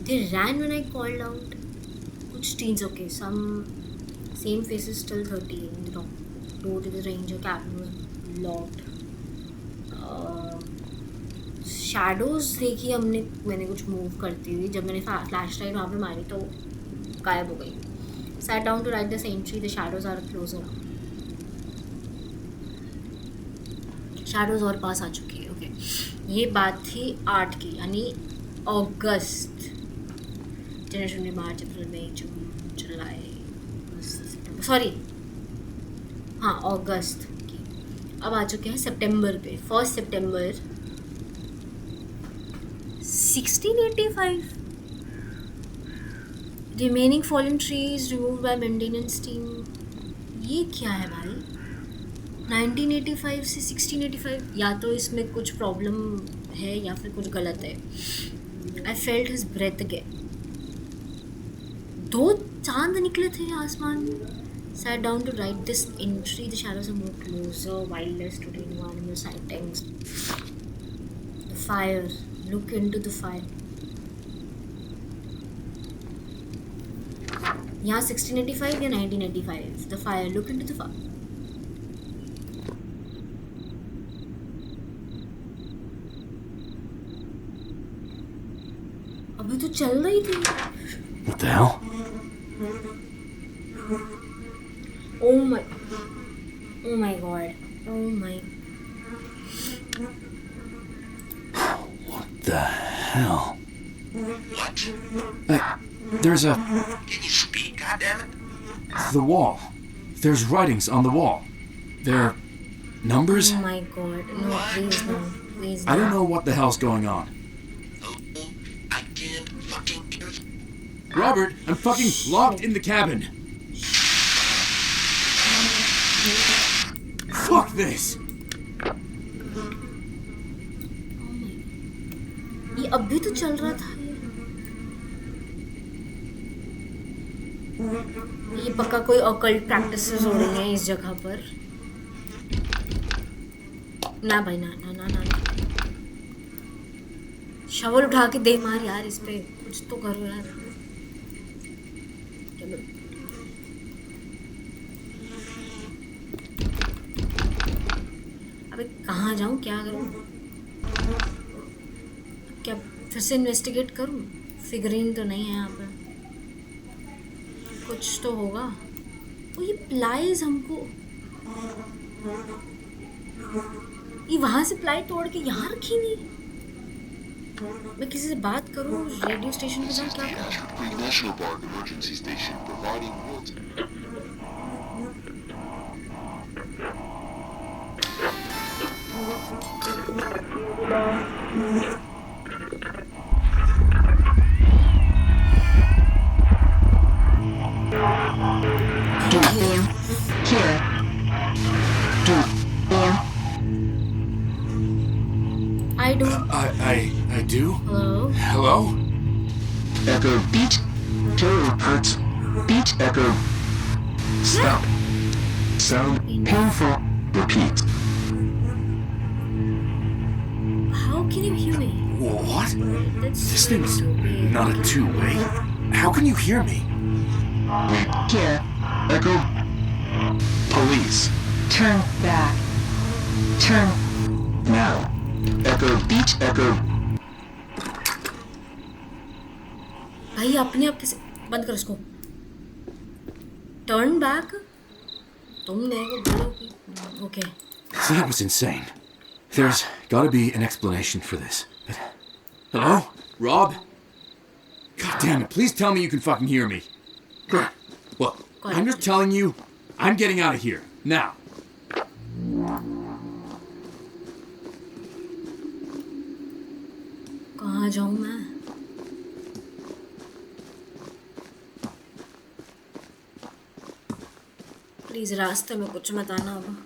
they ran when I called out. कुछ teens, okay, some same faces till 13। Door to the ranger cabin was locked. Shadows देखी मैंने कुछ मूव करती हुई। जब मैंने फ्लैश लाइट वहाँ पे मारी तो गायब हो गई। Sat down to write the entry. The shadows are closer. shadows और पास आ चुकी है। ओके, ये बात थी 8 की, यानी अगस्त। जनवरी, मार्च, अप्रैल, मई, जून, जुलाई, सॉरी हाँ अगस्त की। अब आ चुके हैं सितंबर पे। 1 सितंबर 1685। Remaining fallen trees remove by maintenance team. ये क्या है भाई? 1985 से 1685, या तो इसमें कुछ प्रॉब्लम है या फिर कुछ गलत है। I felt his breath again. 2 चांद निकले थे आसमान में। Sat down to write this entry. The shadows have moved closer. Wildlife today, no animal sightings. The fire. Look into the fire. यहाँ 1685 या 1985? The fire. Look into the fire. अभी तो चल रही थी। What the hell? Oh my god. Oh my. What the hell? What? There's a... Can you speak, goddammit? the wall. There's writings on the wall. They're numbers? Oh my god. No, please no. Please no. I don't know what the hell's going on. Oh, I can't fucking hear. Robert, I'm fucking locked in the cabin. Fuck this! ये अभी तो चल रहा था। ये पक्का कोई occult practices हो रही हैं इस जगह पर। ना भाई, ना ना ना ना, शवल उठा के दे मार यार इस पे, कुछ तो करो यार। अबे कहाँ जाऊँ, क्या करूँ? क्या फिर से इन्वेस्टिगेट करूँ? फिगरिंग तो नहीं है यहाँ पे, कुछ तो होगा। वो ये प्लाईज हमको, ये वहाँ से प्लाई तोड़ के यहाँ रखी नहीं। मैं किसी से बात करूँ, रेडियो स्टेशन पे जाऊँ, क्या करूँ? National Park Emergency Station providing real-time. Hurts. Beat echo. Stop. Sound painful. Repeat. How can you hear me? What? That's This thing's stupid. not a two-way. How can you hear me? Here. Echo. Police. Turn back. Turn. Now. Echo. Beat echo. भाई अपने आप कैसे बंद कर उसको. Turn back. तुम मेरे को बोलो कि okay. So that was insane. There's gotta be an explanation for this. But... Hello? Rob? God damn it, please tell me you can fucking hear me. Look, I'm just telling you, I'm getting out of here. Now. कहाँ जाऊँ मैं? Please रास्ते में कुछ मत आना अब.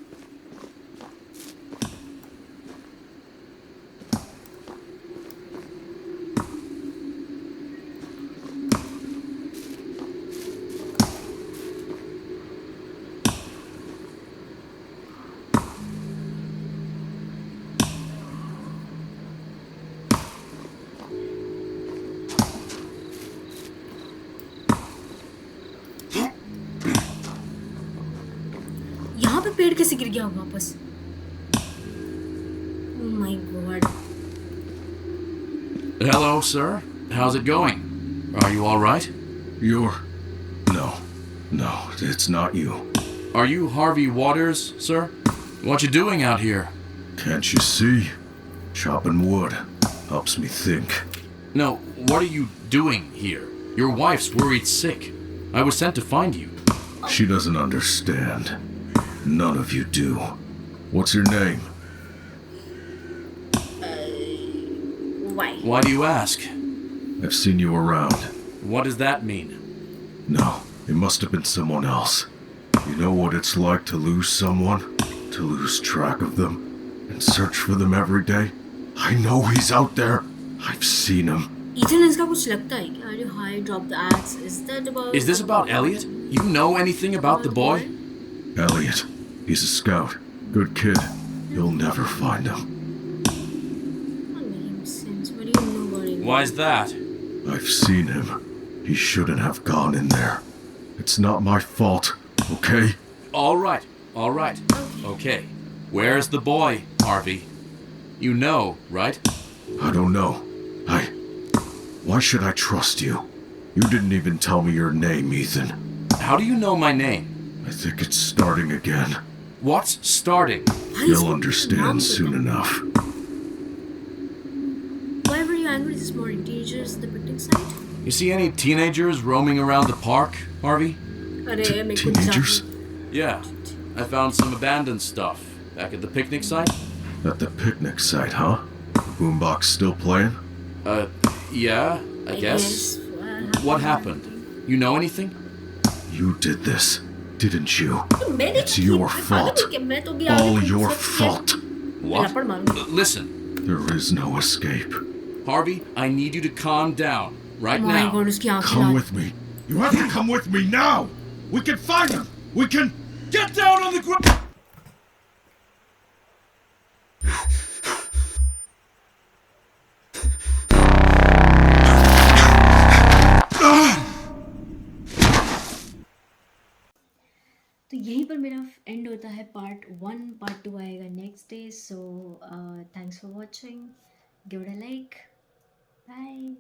यहाँ पे पेड़ कैसे गिर गया वापस? Oh my God. Hello, sir. How's it going? Are you alright? You're... No, it's not you. Are you Harvey Waters, sir? What you doing out here? Can't you see? Chopping wood helps me think. No, what are you doing here? Your wife's worried sick. I was sent to find you. She doesn't understand. None of you do. What's your name? Why? Why do you ask? I've seen you around. What does that mean? No, it must have been someone else. You know what it's like to lose someone? To lose track of them and search for them every day? I know he's out there. I've seen him. Ethan इसका कुछ लगता है क्या? Are you high? Drop the axe. Is that about? Is this about Elliot? You know anything about the boy? Elliot. He's a scout. Good kid. You'll never find him. Not making sense. What do you know about him? Why's that? I've seen him. He shouldn't have gone in there. It's not my fault, okay? Alright. Okay. Where's the boy, Harvey? You know, right? I don't know. Why should I trust you? You didn't even tell me your name, Ethan. How do you know my name? I think it's starting again. What's starting? You'll understand soon enough. Why were you angry this morning? Teenagers at the picnic site? You see any teenagers roaming around the park, Harvey? अरे मेरे को Teenagers? Yeah. I found some abandoned stuff back at the picnic site. At the picnic site, huh? Boombox still playing? Yeah, I guess. What happened? You know anything? You did this, didn't you? मैंने It's your fault. मैं तो भी आगे All पीछे your सब किया। fault. What? थप्पड़ मारूंगी। Listen, There is no escape. Harvey, I need you to calm down right Oh my now. God, उसकी आँखें Come Lal. with me. You have to come with me now. We can find him. We can get down on the ground. तो यहीं पर मेरा and होता है part 1. Part 2 आएगा next day. So thanks for watching. Give it a like. Bye.